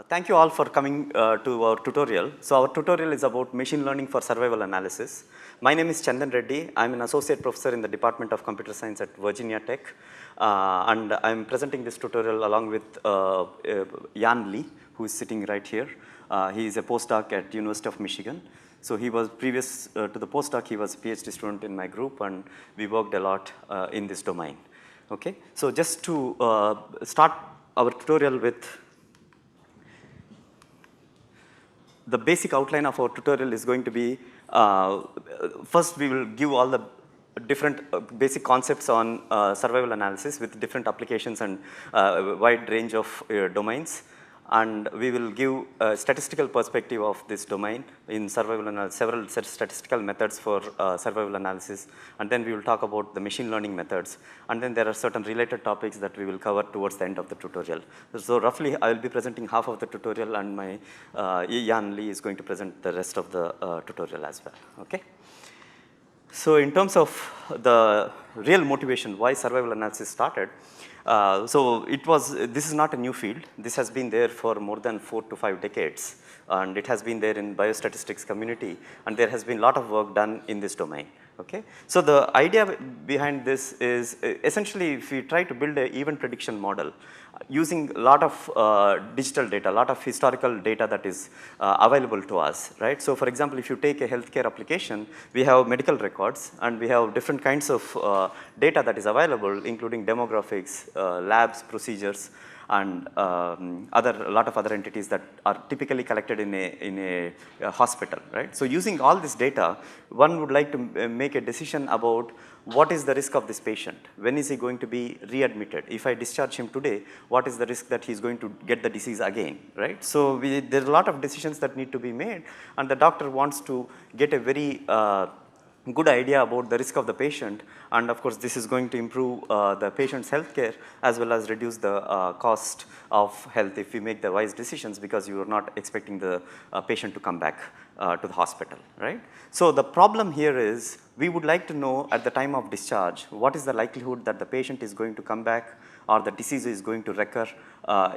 Thank you all for coming to our tutorial. So our tutorial is about machine learning for survival analysis. My name is Chandan Reddy. I'm an associate professor in the Department of Computer Science at Virginia Tech. And I'm presenting this tutorial along with Yan Lee, who is sitting right here. He is a postdoc at University of Michigan. So he was previous to the postdoc, he was a PhD student in my group, and we worked a lot in this domain. Okay, so just to start our tutorial with the basic outline of our tutorial is going to be, first we will give all the different basic concepts on survival analysis with different applications and wide range of domains. And we will give a statistical perspective of this domain in survival analysis, several statistical methods for survival analysis. And then we will talk about the machine learning methods. And then there are certain related topics that we will cover towards the end of the tutorial. So roughly I will be presenting half of the tutorial, and my Yan Lee is going to present the rest of the tutorial as well. Okay? So in terms of the real motivation why survival analysis started, this is not a new field. This has been there for more than 4 to 5 decades, and it has been there in biostatistics community, and there has been a lot of work done in this domain. Okay? So the idea behind this is essentially if we try to build an event prediction model using a lot of digital data, a lot of historical data that is available to us, right? So for example, if you take a healthcare application, we have medical records and we have different kinds of data that is available, including demographics, labs, procedures, and a lot of other entities that are typically collected in a hospital, right? So using all this data, one would like to make a decision about what is the risk of this patient? When is he going to be readmitted? If I discharge him today, what is the risk that he's going to get the disease again, right? So there are a lot of decisions that need to be made, and the doctor wants to get a very good idea about the risk of the patient, and of course this is going to improve the patient's health care as well as reduce the cost of health if we make the wise decisions, because you are not expecting the patient to come back to the hospital, right? So the problem here is we would like to know at the time of discharge what is the likelihood that the patient is going to come back or the disease is going to recur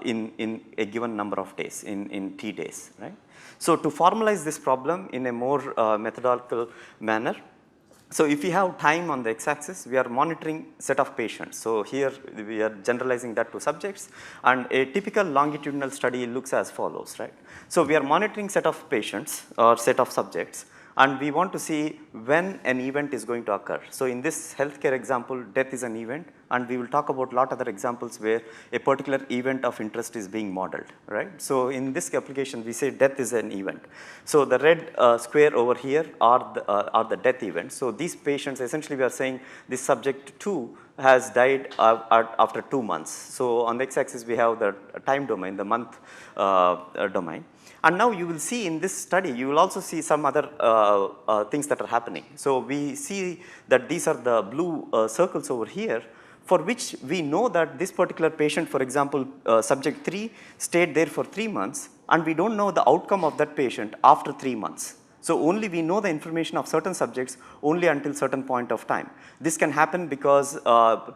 in a given number of days, in T days, right? So to formalize this problem in a more methodological manner, so if we have time on the x-axis, we are monitoring set of patients. So here we are generalizing that to subjects, and a typical longitudinal study looks as follows, right? So we are monitoring set of patients or set of subjects, and we want to see when an event is going to occur. So in this healthcare example, death is an event, and we will talk about a lot other examples where a particular event of interest is being modeled, right? So in this application, we say death is an event. So the red square over here are the death events. So these patients, essentially we are saying this subject 2 has died after 2 months. So on the x-axis we have the time domain, the month domain. And now you will see in this study, you will also see some other things that are happening. So we see that these are the blue circles over here, for which we know that this particular patient, for example, subject 3 stayed there for 3 months, and we don't know the outcome of that patient after 3 months. So only we know the information of certain subjects only until certain point of time. This can happen because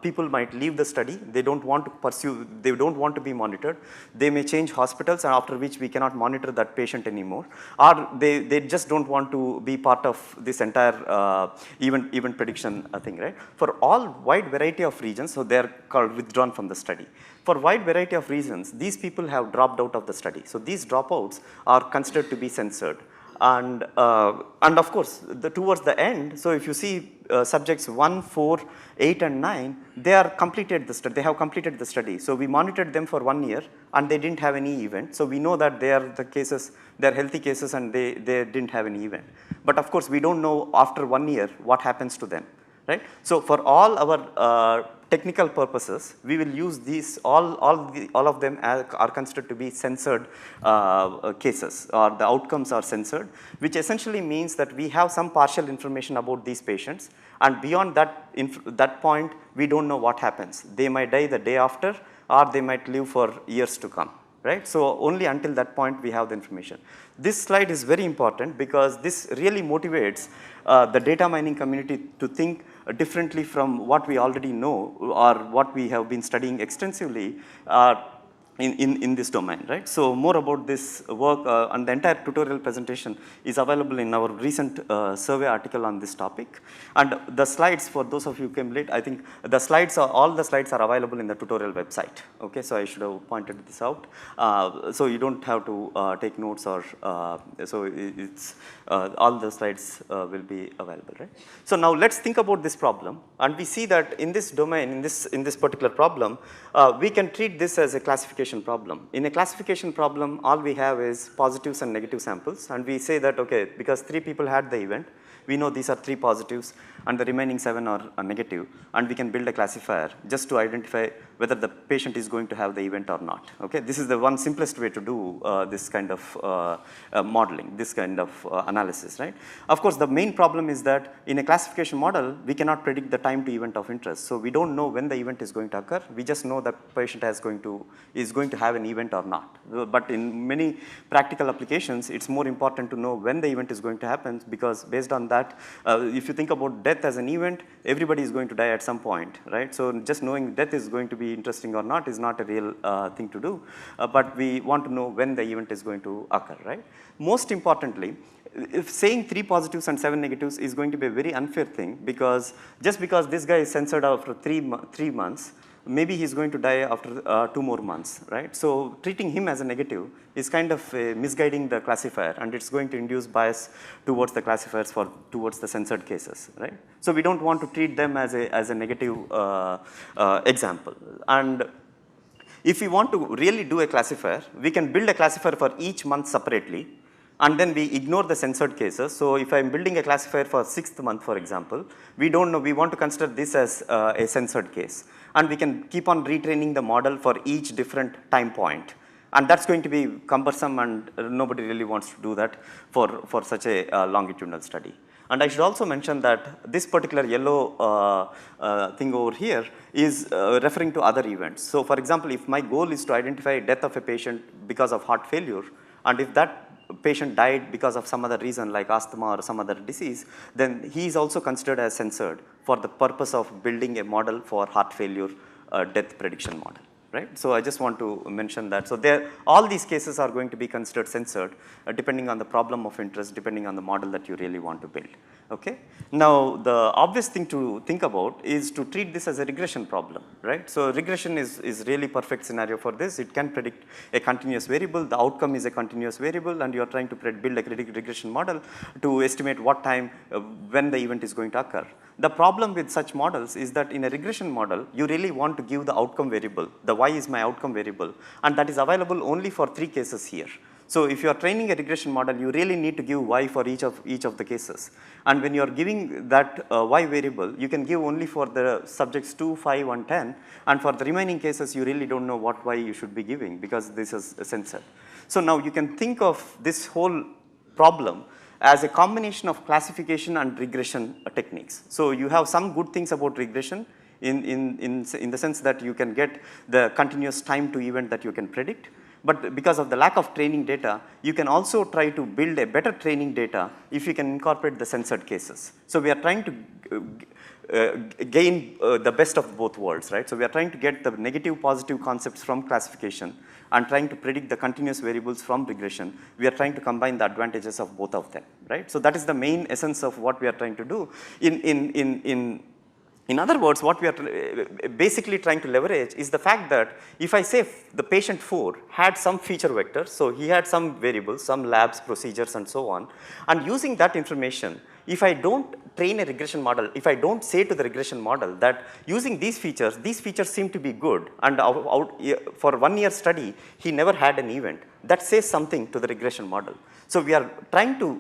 people might leave the study, they don't want to pursue, they don't want to be monitored, they may change hospitals, and after which we cannot monitor that patient anymore, or they just don't want to be part of this entire event prediction thing, right? For all wide variety of reasons, so they are called withdrawn from the study. For wide variety of reasons, these people have dropped out of the study. So these dropouts are considered to be censored. And of course, towards the end, so if you see subjects 1, 4, 8, and 9, they have completed the study. So we monitored them for 1 year, and they didn't have any event. So we know that they are the cases, they are healthy cases, and they didn't have any event. But of course, we don't know after 1 year what happens to them, right? So for all our technical purposes, we will use these, all of them are considered to be censored cases, or the outcomes are censored, which essentially means that we have some partial information about these patients, and beyond that point, we don't know what happens. They might die the day after, or they might live for years to come, right? So only until that point we have the information. This slide is very important because this really motivates the data mining community to think differently from what we already know or what we have been studying extensively. in this domain, right? So more about this work and the entire tutorial presentation is available in our recent survey article on this topic. And the slides, for those of you who came late, I think the slides are, all the slides are available in the tutorial website. Okay, so I should have pointed this out. So you don't have to take notes or, so it's, all the slides will be available, right? So now let's think about this problem, and we see that in this domain, in this particular problem, we can treat this as a classification problem. In a classification problem, all we have is positives and negative samples, and we say that, okay, because 3 people had the event, we know these are 3 positives and the remaining 7 are negative, and we can build a classifier just to identify whether the patient is going to have the event or not. Okay, this is the one simplest way to do this kind of modeling, this kind of analysis, right? Of course, the main problem is that in a classification model, we cannot predict the time to event of interest. So we don't know when the event is going to occur. We just know that patient is going to have an event or not. But in many practical applications, it's more important to know when the event is going to happen, because based on that, if you think about death as an event, everybody is going to die at some point, right? So just knowing death is going to be interesting or not is not a real thing to do, but we want to know when the event is going to occur, right? Most importantly, if saying 3 positives and 7 negatives is going to be a very unfair thing, because just because this guy is censored after 3 months, maybe he's going to die after 2 more months, right? So treating him as a negative is kind of misguiding the classifier, and it's going to induce bias towards the classifiers towards the censored cases, right? So we don't want to treat them as a negative example. And if we want to really do a classifier, we can build a classifier for each month separately, and then we ignore the censored cases. So if I'm building a classifier for 6th month, for example, we don't know, we want to consider this as a censored case. And we can keep on retraining the model for each different time point. And that's going to be cumbersome, and nobody really wants to do that for such a longitudinal study. And I should also mention that this particular yellow thing over here is referring to other events. So for example, if my goal is to identify death of a patient because of heart failure, and if that patient died because of some other reason like asthma or some other disease, then he is also considered as censored for the purpose of building a model for heart failure death prediction model, right? So I just want to mention that. So all these cases are going to be considered censored depending on the problem of interest, depending on the model that you really want to build, okay? Now, the obvious thing to think about is to treat this as a regression problem, right? So regression is really perfect scenario for this. It can predict a continuous variable. The outcome is a continuous variable, and you are trying to build a regression model to estimate what time, when the event is going to occur. The problem with such models is that in a regression model, you really want to give the outcome variable. The y is my outcome variable, and that is available only for 3 cases here. So if you are training a regression model, you really need to give y for each of the cases. And when you are giving that y variable, you can give only for the subjects 2, 5, and 10. And for the remaining cases, you really don't know what y you should be giving, because this is censored. So now you can think of this whole problem as a combination of classification and regression techniques. So you have some good things about regression in the sense that you can get the continuous time to event that you can predict. But because of the lack of training data, you can also try to build a better training data if you can incorporate the censored cases. So we are trying to gain the best of both worlds, right? So we are trying to get the negative positive concepts from classification and trying to predict the continuous variables from regression. We are trying to combine the advantages of both of them, right? So that is the main essence of what we are trying to do. In other words, what we are basically trying to leverage is the fact that if I say the patient 4 had some feature vector, so he had some variables, some labs, procedures, and so on, and using that information, if I don't train a regression model, if I don't say to the regression model that using these features seem to be good, and for 1 year study, he never had an event, that says something to the regression model. So we are trying to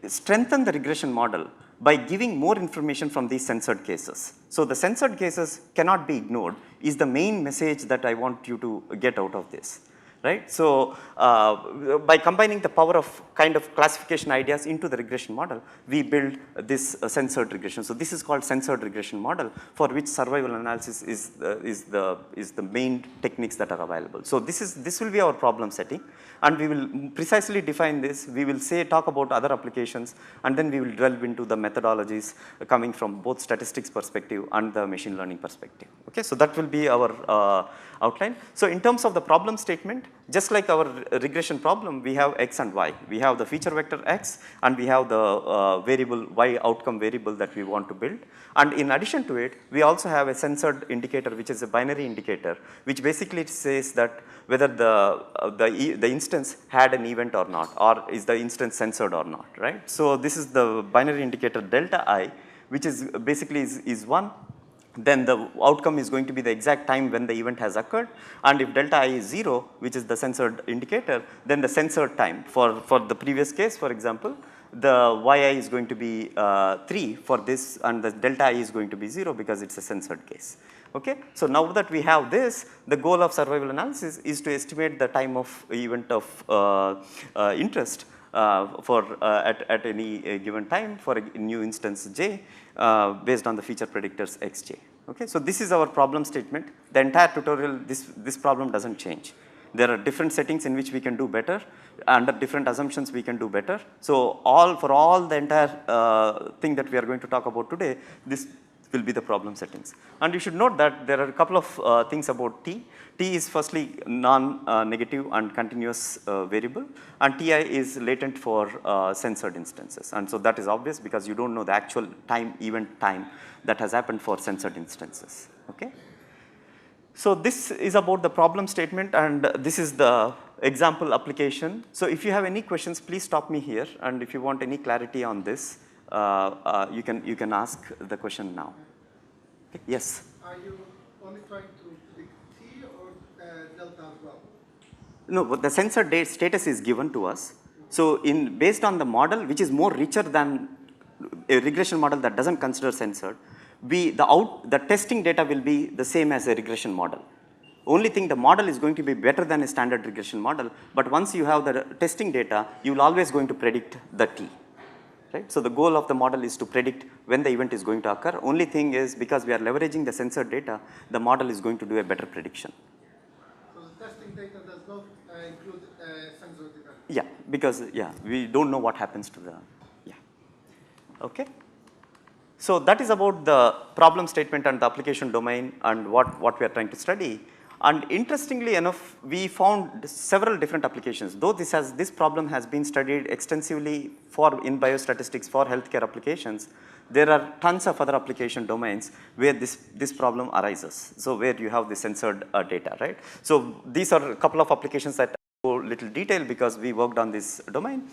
strengthen the regression model by giving more information from these censored cases. So the censored cases cannot be ignored is the main message that I want you to get out of this. right? So, by combining the power of kind of classification ideas into the regression model, we build this censored regression. So, this is called censored regression model, for which survival analysis is the main techniques that are available. So, this will be our problem setting, and we will precisely define this. We will talk about other applications, and then we will delve into the methodologies coming from both statistics perspective and the machine learning perspective. Okay, so that will be our outline. So, in terms of the problem statement, just like our regression problem, we have x and y. We have the feature vector x, and we have the variable y, outcome variable that we want to build. And in addition to it, we also have a censored indicator, which is a binary indicator, which basically says that whether the instance had an event or not, or is the instance censored or not, right? So, this is the binary indicator delta I, which is basically is 1. Then the outcome is going to be the exact time when the event has occurred, and if delta I is 0, which is the censored indicator, then the censored time. For the previous case, for example, the yi is going to be 3 for this, and the delta I is going to be 0 because it's a censored case. Okay? So, now that we have this, the goal of survival analysis is to estimate the time of event of interest at any given time for a new instance j based on the feature predictors xj. Okay? So, this is our problem statement. The entire tutorial, this problem does not change. There are different settings in which we can do better, under different assumptions we can do better. So, for all the entire thing that we are going to talk about today, this will be the problem settings. And you should note that there are a couple of things about t. T is firstly non-negative and continuous variable, and Ti is latent for censored instances. And so, that is obvious because you do not know the actual event time that has happened for censored instances. Okay? So, this is about the problem statement, and this is the example application. So, if you have any questions, please stop me here, and if you want any clarity on this, you can ask the question now. Okay. Yes? Are you only trying to predict T or delta as well? No, but the censored status is given to us. So, based on the model, which is more richer than a regression model that does not consider censored, the testing data will be the same as a regression model. Only thing, the model is going to be better than a standard regression model, but once you have the testing data, you will always going to predict the T. Right? So, the goal of the model is to predict when the event is going to occur. Only thing is, because we are leveraging the censored data, the model is going to do a better prediction. So, the testing data does not include censored data? Yeah, because we do not know what happens to the, okay. So, that is about the problem statement and the application domain and what we are trying to study. And interestingly enough, we found several different applications. Though this problem has been studied extensively in biostatistics for healthcare applications, there are tons of other application domains where this problem arises. So, where you have the censored data, right? So, these are a couple of applications that go little detail because we worked on this domain.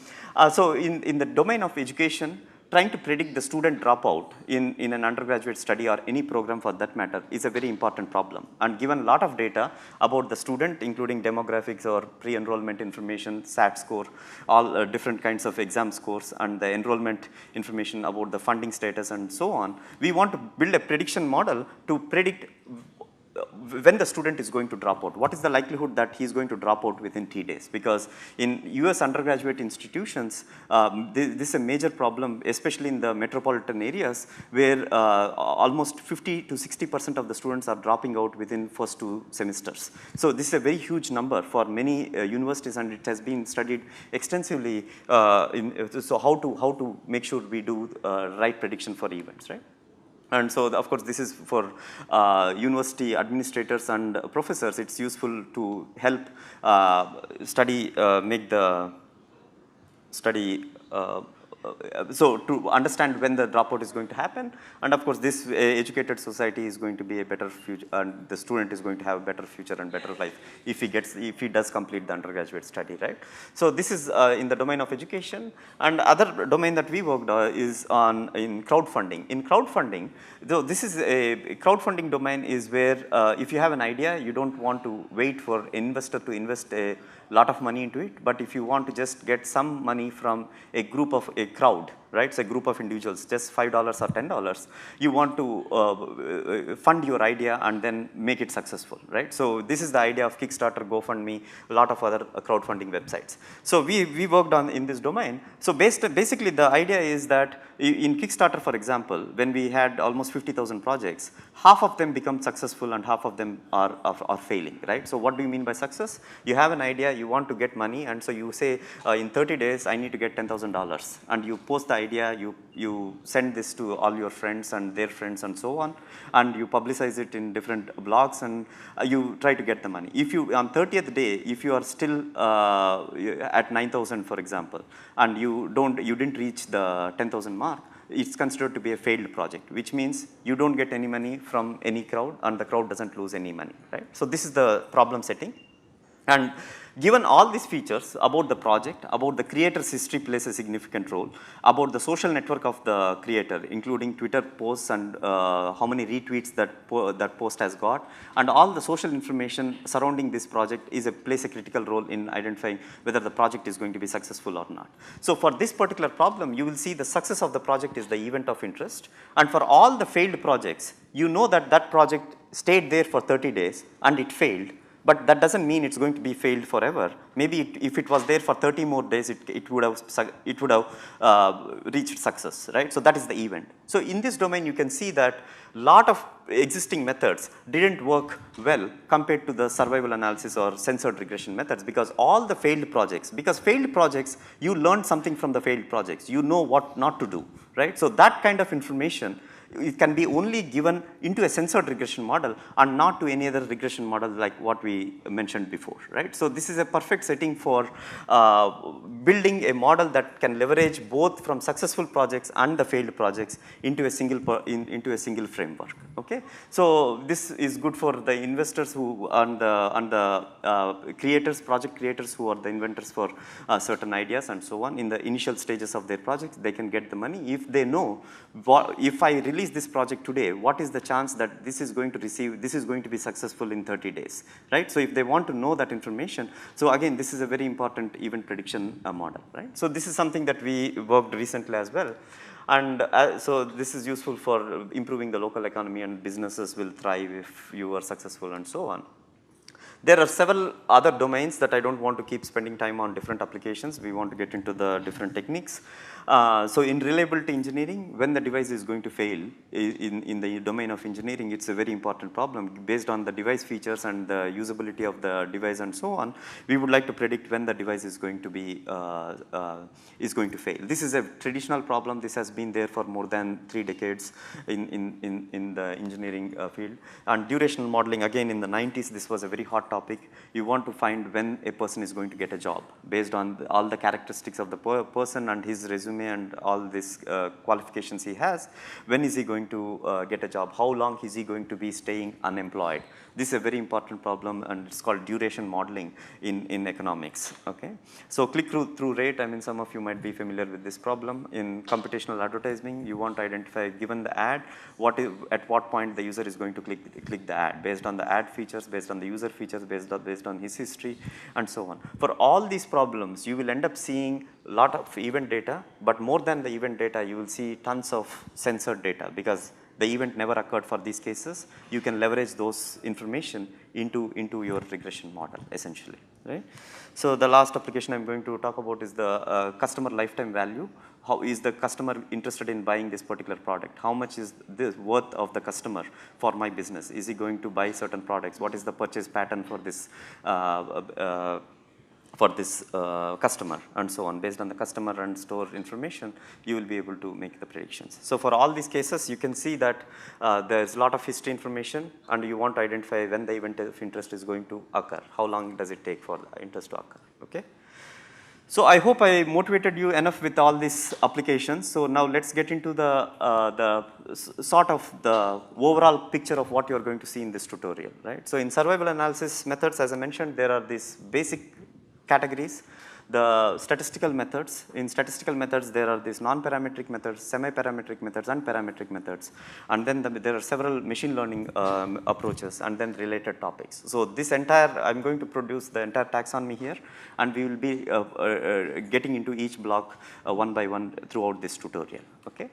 So, in the domain of education, trying to predict the student dropout in an undergraduate study or any program for that matter is a very important problem. And given a lot of data about the student, including demographics or pre-enrollment information, SAT score, all different kinds of exam scores, and the enrollment information about the funding status and so on, we want to build a prediction model to predict when the student is going to drop out. What is the likelihood that he is going to drop out within T days? Because in US undergraduate institutions, this is a major problem, especially in the metropolitan areas, where almost 50 to 60% of the students are dropping out within first 2 semesters. So, this is a very huge number for many universities, and it has been studied extensively. So, how to make sure we do right prediction for events, right? And so, of course, this is for university administrators and professors. It's useful to help make the study so to understand when the dropout is going to happen, and of course this educated society is going to be a better future, and the student is going to have a better future and better life if he does complete the undergraduate study, right? So this is in the domain of education, and other domain that we worked is in crowdfunding. In crowdfunding, though this is a crowdfunding domain is where if you have an idea, you don't want to wait for an investor to invest a lot of money into it, but if you want to just get some money from a group of a crowd, right? It's a group of individuals, just $5 or $10. You want to fund your idea and then make it successful, right? So this is the idea of Kickstarter, GoFundMe, a lot of other crowdfunding websites. So we worked on in this domain. So basically the idea is that in Kickstarter, for example, when we had almost 50,000 projects, half of them become successful and half of them are failing, right? So what do you mean by success? You have an idea, you want to get money, and so you say in 30 days I need to get $10,000, and you post the idea, you send this to all your friends and their friends and so on, and you publicize it in different blogs, and you try to get the money. If you on 30th day, if you are still at 9,000, for example, and you didn't reach the 10,000 mark, it's considered to be a failed project, which means you don't get any money from any crowd and the crowd doesn't lose any money, right? So this is the problem setting. And given all these features about the project, about the creator's history plays a significant role, about the social network of the creator, including Twitter posts and how many retweets that post has got, and all the social information surrounding this project plays a critical role in identifying whether the project is going to be successful or not. So for this particular problem, you will see the success of the project is the event of interest, and for all the failed projects, you know that that project stayed there for 30 days and it failed. But that doesn't mean it's going to be failed forever. Maybe if it was there for 30 more days, it would have reached success, right? So that is the event. So in this domain, you can see that lot of existing methods didn't work well compared to the survival analysis or censored regression methods, because all the failed projects, you learn something from the failed projects. You know what not to do, right? So that kind of information, it can be only given into a censored regression model and not to any other regression model like what we mentioned before, right? So this is a perfect setting for building a model that can leverage both from successful projects and the failed projects into a single framework, okay? So this is good for the investors who and the creators, project creators who are the inventors for certain ideas and so on. In the initial stages of their projects, they can get the money if they know if I release this project today, what is the chance that this is going to be successful in 30 days, right? So if they want to know that information, so again, this is a very important event prediction model, right? So this is something that we worked recently as well. And so this is useful for improving the local economy, and businesses will thrive if you are successful and so on. There are several other domains that I don't want to keep spending time on different applications. We want to get into the different techniques. So in reliability engineering, when the device is going to fail in the domain of engineering, it's a very important problem. Based on the device features and the usability of the device and so on, we would like to predict when the device is going to be fail. This is a traditional problem. This has been there for more than 3 decades in the engineering field. And durational modeling, again in the 90s, this was a very hot topic. You want to find when a person is going to get a job based on all the characteristics of the person and his resume and all these qualifications he has. When is he going to get a job? How long is he going to be staying unemployed? This is a very important problem, and it's called duration modeling in economics, okay? So click-through rate, I mean, some of you might be familiar with this problem. In computational advertising, you want to identify, given the ad, at what point the user is going to click the ad, based on the ad features, based on the user features, based on his history, and so on. For all these problems, you will end up seeing a lot of event data, but more than the event data, you will see tons of censored data, because the event never occurred for these cases. You can leverage those information into your regression model, essentially, right? So the last application I'm going to talk about is the customer lifetime value. How is the customer interested in buying this particular product? How much is the worth of the customer for my business? Is he going to buy certain products? What is the purchase pattern for this customer, and so on. Based on the customer and store information, you will be able to make the predictions. So for all these cases, you can see that there's a lot of history information, and you want to identify when the event of interest is going to occur. How long does it take for the interest to occur, okay? So I hope I motivated you enough with all these applications. So now let's get into the sort of the overall picture of what you're going to see in this tutorial, right? So in survival analysis methods, as I mentioned, there are these basic categories. The statistical methods, in statistical methods there are these non-parametric methods, semi-parametric methods and parametric methods. And then there are several machine learning approaches and then related topics. So this entire, I'm going to produce the entire taxonomy here, and we will be getting into each block one by one throughout this tutorial, okay?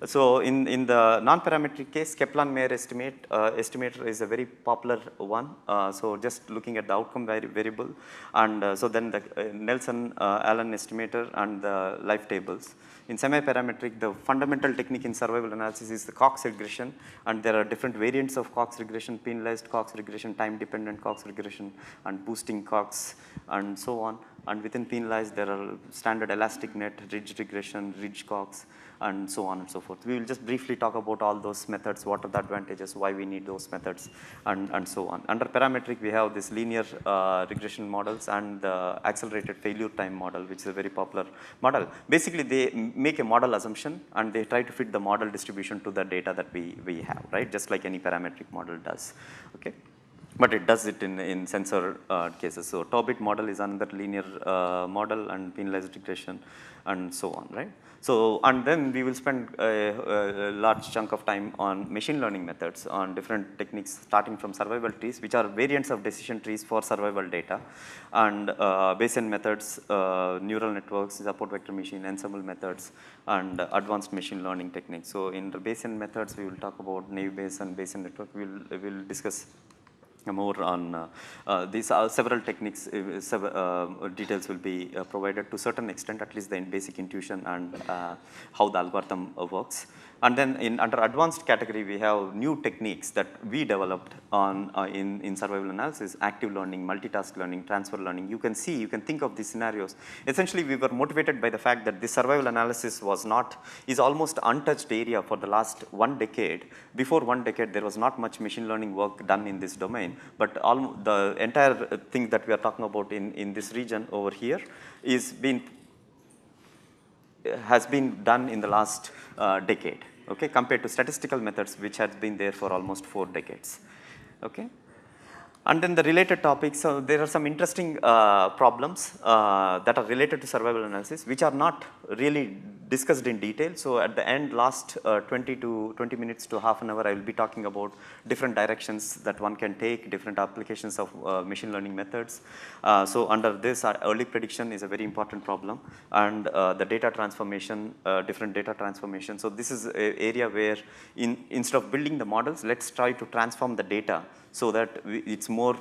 So in the non-parametric case, Kaplan-Meier estimator is a very popular one. So just looking at the outcome variable, and so then the Nelson-Allen estimator and the life tables. In semi-parametric, the fundamental technique in survival analysis is the Cox regression, and there are different variants of Cox regression: penalized Cox regression, time-dependent Cox regression, and boosting Cox, and so on. And within penalized, there are standard elastic net, ridge regression, ridge Cox, and so on and so forth. We will just briefly talk about all those methods, what are the advantages, why we need those methods, and so on. Under parametric, we have this linear regression models and the accelerated failure time model, which is a very popular model. Basically, they make a model assumption and they try to fit the model distribution to the data that we have, right? Just like any parametric model does, okay? But it does it in censored cases. So Tobit model is another linear model, and penalized regression, and so on, right? So, and then we will spend a large chunk of time on machine learning methods, on different techniques starting from survival trees, which are variants of decision trees for survival data, and Bayesian methods, neural networks, support vector machine, ensemble methods, and advanced machine learning techniques. So in the Bayesian methods, we will talk about naive Bayes and Bayesian network. We'll discuss more on these several techniques. Details will be provided to a certain extent, at least the basic intuition and how the algorithm works. And then under advanced category, we have new techniques that we developed on in survival analysis: active learning, multitask learning, transfer learning. You can think of these scenarios. Essentially, we were motivated by the fact that this survival analysis is almost untouched area for the last 1 decade. Before 1 decade, there was not much machine learning work done in this domain, but the entire thing that we are talking about in this region over here has been done in the last decade, okay, compared to statistical methods, which has been there for almost 4 decades, okay. And then the related topics, so there are some interesting problems that are related to survival analysis, which are not really discussed in detail. So at the end, last 20 minutes to half an hour, I will be talking about different directions that one can take, different applications of machine learning methods. So under this, early prediction is a very important problem, and the data transformation, different data transformation. So this is an area where instead of building the models, let's try to transform the data so that it's more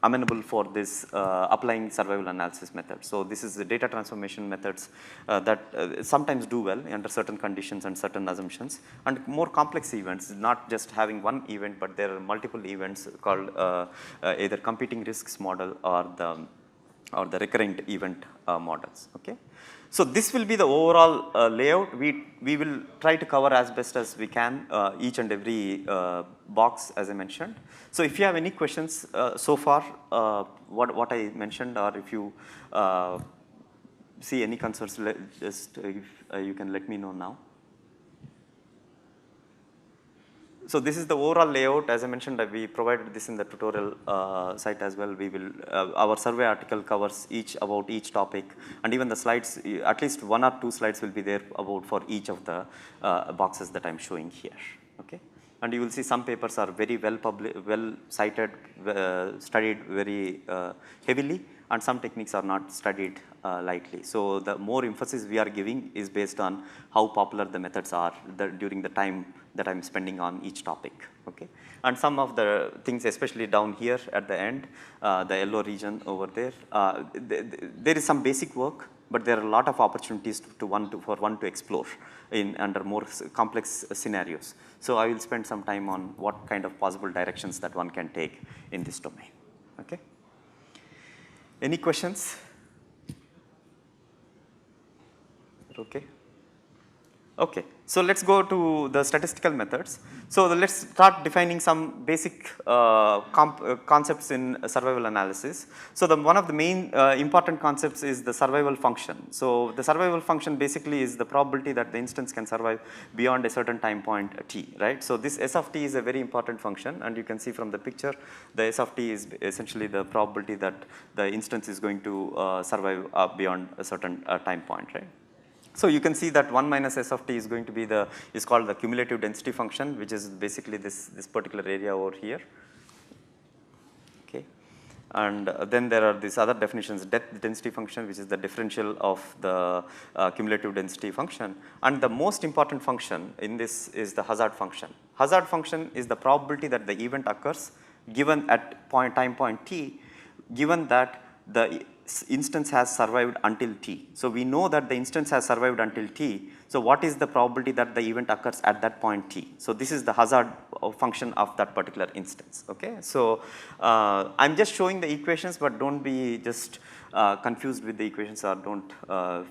amenable for this applying survival analysis method. So this is the data transformation methods that sometimes do well under certain conditions and certain assumptions, and more complex events, not just having one event, but there are multiple events called either competing risks model or the recurrent event models, okay. So this will be the overall layout. We will try to cover as best as we can each and every box, as I mentioned. So if you have any questions so far, what I mentioned, or if you see any concerns, just if you can let me know now. So this is the overall layout. As I mentioned, we provided this in the tutorial site as well. We will our survey article covers about each topic, and even the slides, at least 1 or 2 slides will be there about for each of the boxes that I'm showing here, okay. And you will see some papers are very well cited, studied very heavily, and some techniques are not studied lightly. So the more emphasis we are giving is based on how popular the methods are during the time that I'm spending on each topic, okay. And some of the things, especially down here at the end, the yellow region over there, there is some basic work, but there are a lot of opportunities for one to explore under more complex scenarios. So I will spend some time on what kind of possible directions that one can take in this domain, okay. Any questions? Okay. Okay, so let's go to the statistical methods. So let's start defining some basic concepts in survival analysis. So one of the main important concepts is the survival function. So the survival function basically is the probability that the instance can survive beyond a certain time point t, right? So this S of t is a very important function, and you can see from the picture the S of t is essentially the probability that the instance is going to survive beyond a certain time point, right? So you can see that 1 minus S of t is going to be is called the cumulative density function, which is basically this particular area over here. Okay. And then there are these other definitions, depth density function, which is the differential of the cumulative density function. And the most important function in this is the hazard function. Hazard function is the probability that the event occurs given at time point t, given that the instance has survived until t. So we know that the instance has survived until t. So what is the probability that the event occurs at that point t? So this is the hazard function of that particular instance. Okay. So I'm just showing the equations, but don't be just confused with the equations, or don't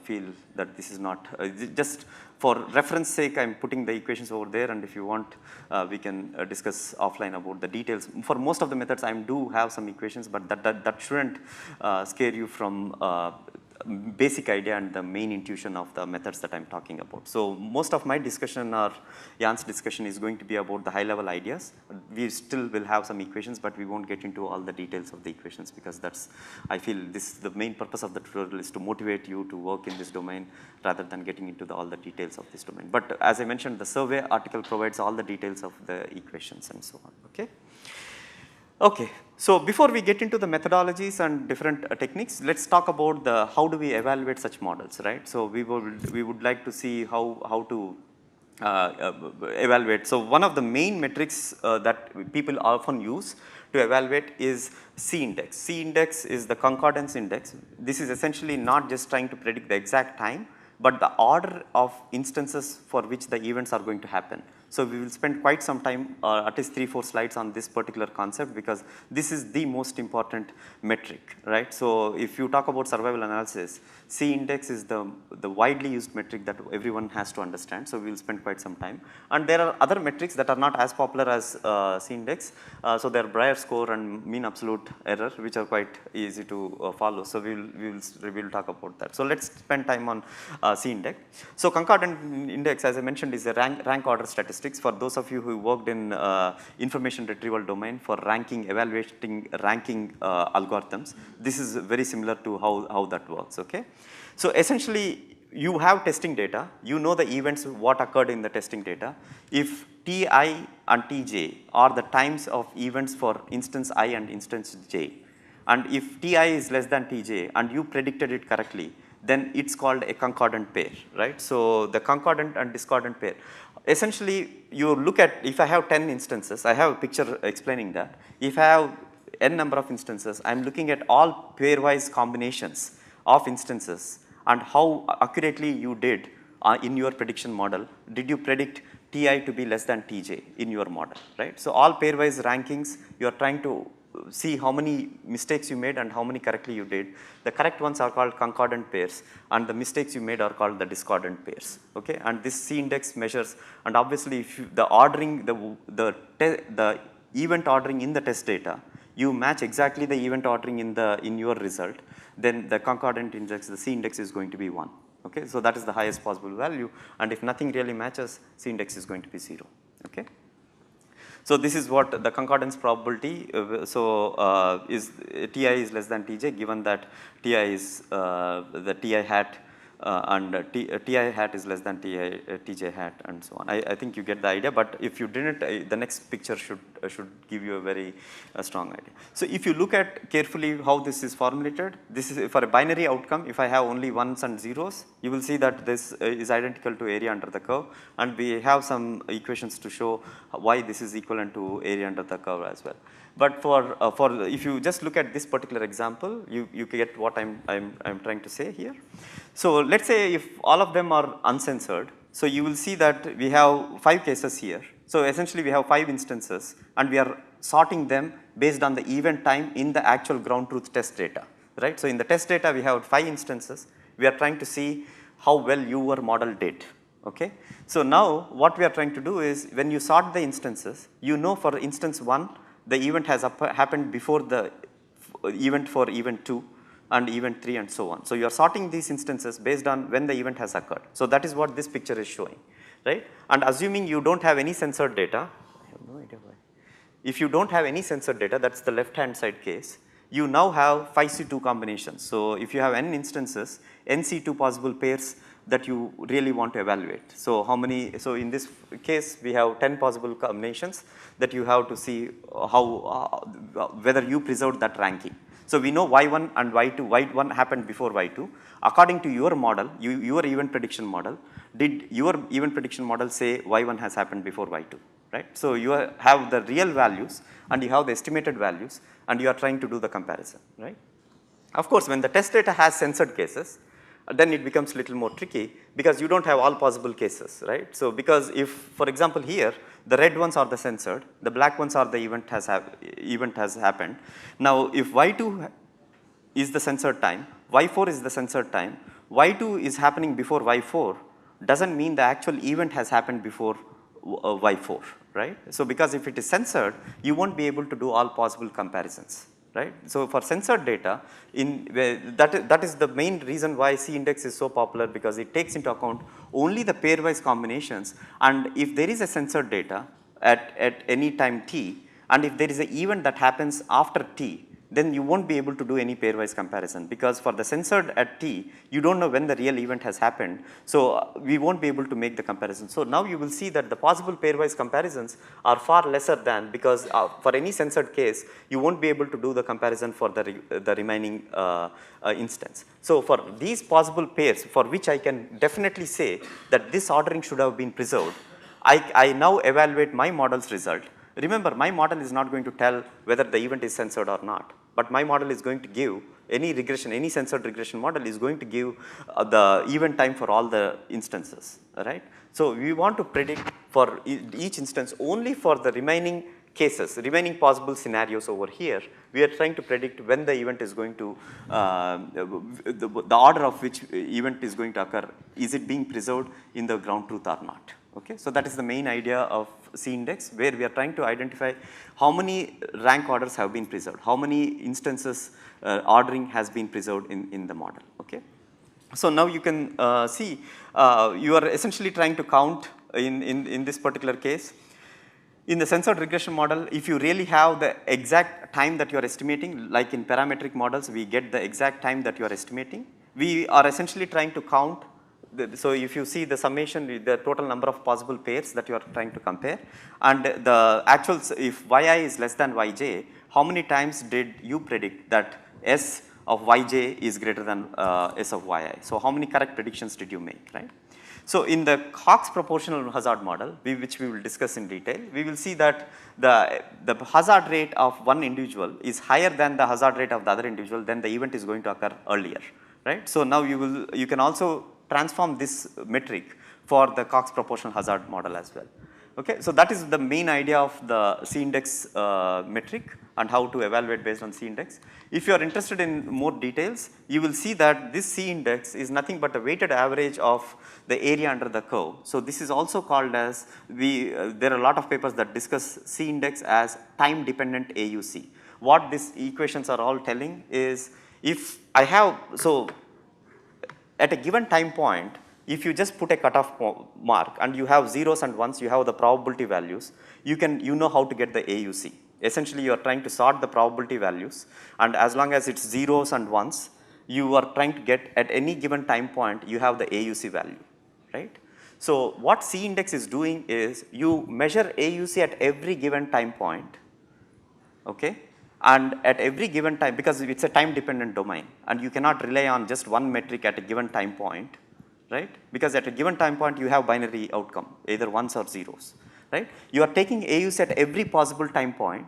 feel that this is not just for reference sake. I'm putting the equations over there, and if you want, we can discuss offline about the details. For most of the methods, I do have some equations, but that shouldn't scare you from basic idea and the main intuition of the methods that I'm talking about. So most of my discussion, or Jan's discussion, is going to be about the high level ideas. We still will have some equations, but we won't get into all the details of the equations, because I feel the main purpose of the tutorial is to motivate you to work in this domain rather than getting into all the details of this domain. But as I mentioned, the survey article provides all the details of the equations and so on. Okay. Okay, so before we get into the methodologies and different techniques, let's talk about how do we evaluate such models, right? So we would like to see how to evaluate. So one of the main metrics that people often use to evaluate is C index. C index is the concordance index. This is essentially not just trying to predict the exact time, but the order of instances for which the events are going to happen. So we will spend quite some time, at least 3-4 slides, on this particular concept, because this is the most important metric, right? So if you talk about survival analysis, C index is the widely used metric that everyone has to understand. So we will spend quite some time. And there are other metrics that are not as popular as C index. So there are Breyer score and mean absolute error, which are quite easy to follow. So we will talk about that. So let's spend time on C index. So concordant index, as I mentioned, is a rank order statistics. For those of you who worked in information retrieval domain for ranking algorithms, this is very similar to how that works. Okay. So essentially, you have testing data. You know the events what occurred in the testing data. If Ti and Tj are the times of events for instance I and instance j, and if Ti is less than Tj and you predicted it correctly, then it's called a concordant pair, right? So the concordant and discordant pair. Essentially, you look at, if I have 10 instances, I have a picture explaining that. If I have n number of instances, I'm looking at all pairwise combinations of instances and how accurately you did in your prediction model. Did you predict Ti to be less than Tj in your model, right? So all pairwise rankings, you are trying to see how many mistakes you made and how many correctly you did. The correct ones are called concordant pairs, and the mistakes you made are called the discordant pairs. Okay, and this C index measures, and obviously if the ordering, the event ordering in the test data, you match exactly the event ordering in your result, then the concordant index, the C index, is going to be 1. Okay, so that is the highest possible value, and if nothing really matches, C index is going to be 0. Okay. So this is what the concordance probability. Is Ti is less than Tj, given that Ti is the Ti hat and Ti hat is less than Tj hat, and so on. I think you get the idea, but if you didn't, the next picture should give you a very strong idea. So if you look at carefully how this is formulated, this is for a binary outcome. If I have only ones and zeros, you will see that this is identical to area under the curve, and we have some equations to show why this is equivalent to area under the curve as well. But for if you just look at this particular example, you get what I'm trying to say here. So let's say if all of them are uncensored, so you will see that we have 5 cases here. So essentially we have 5 instances, and we are sorting them based on the event time in the actual ground truth test data, right? So in the test data we have 5 instances. We are trying to see how well your model did. Okay. So now what we are trying to do is when you sort the instances, you know for instance 1, the event has happened before the event for event 2 and event 3 and so on. So you are sorting these instances based on when the event has occurred. So that is what this picture is showing, right? And assuming you don't have any censored data, I have no idea why. If you don't have any censored data, that's the left hand side case, you now have 5C2 combinations. So if you have n instances, nC2 possible pairs that you really want to evaluate. So how many, so in this case we have 10 possible combinations that you have to see how, whether you preserved that ranking. So we know y1 and y2, y1 happened before y2. According to your model, your event prediction model, did your event prediction model say y1 has happened before y2, right? So you have the real values and you have the estimated values and you are trying to do the comparison, right? Of course, when the test data has censored cases, then it becomes little more tricky because you don't have all possible cases, right? So because if, for example, here the red ones are the censored, the black ones are the event has happened. Now if y2 is the censored time, y4 is the censored time, y2 is happening before y4 doesn't mean the actual event has happened before y4, right? So because if it is censored, you won't be able to do all possible comparisons, right? So for censored data, that is the main reason why C-index is so popular, because it takes into account only the pairwise combinations, and if there is a censored data at any time t, and if there is an event that happens after t, then you won't be able to do any pairwise comparison, because for the censored at t, you don't know when the real event has happened. So we won't be able to make the comparison. So now you will see that the possible pairwise comparisons are far lesser than, because for any censored case, you won't be able to do the comparison for the remaining instance. So for these possible pairs, for which I can definitely say that this ordering should have been preserved, I now evaluate my model's result. Remember, my model is not going to tell whether the event is censored or not, but my model is going to give any regression, any censored regression model is going to give the event time for all the instances, right? So we want to predict for each instance only for the remaining cases, remaining possible scenarios over here. We are trying to predict when the event is going to, the order of which event is going to occur, is it being preserved in the ground truth or not? Okay, so that is the main idea of C-index, where we are trying to identify how many rank orders have been preserved, how many instances ordering has been preserved in the model. Okay, so now you can see you are essentially trying to count in this particular case. In the censored regression model, if you really have the exact time that you are estimating, like in parametric models, we get the exact time that you are estimating. We are essentially trying to count. So if you see the summation, the total number of possible pairs that you are trying to compare, and the actual, if yi is less than yj, how many times did you predict that s of yj is greater than s of yi? So how many correct predictions did you make, right? So in the Cox proportional hazard model, which we will discuss in detail, we will see that the hazard rate of one individual is higher than the hazard rate of the other individual, then the event is going to occur earlier, right? So now you can also transform this metric for the Cox proportional hazard model as well. Okay, so that is the main idea of the C-index metric and how to evaluate based on C-index. If you are interested in more details, you will see that this C-index is nothing but a weighted average of the area under the curve. So this is also called as, there are a lot of papers that discuss C-index as time dependent AUC. What these equations are all telling is, if I have, so at a given time point, if you just put a cutoff mark and you have zeros and ones, you have the probability values, you know how to get the AUC. Essentially, you are trying to sort the probability values, and as long as it's zeros and ones, you are trying to get at any given time point, you have the AUC value, right? So what C-index is doing is, you measure AUC at every given time point, okay? And at every given time, because it's a time dependent domain and you cannot rely on just one metric at a given time point, right? Because at a given time point you have binary outcome, either ones or zeros, right? You are taking AUC at every possible time point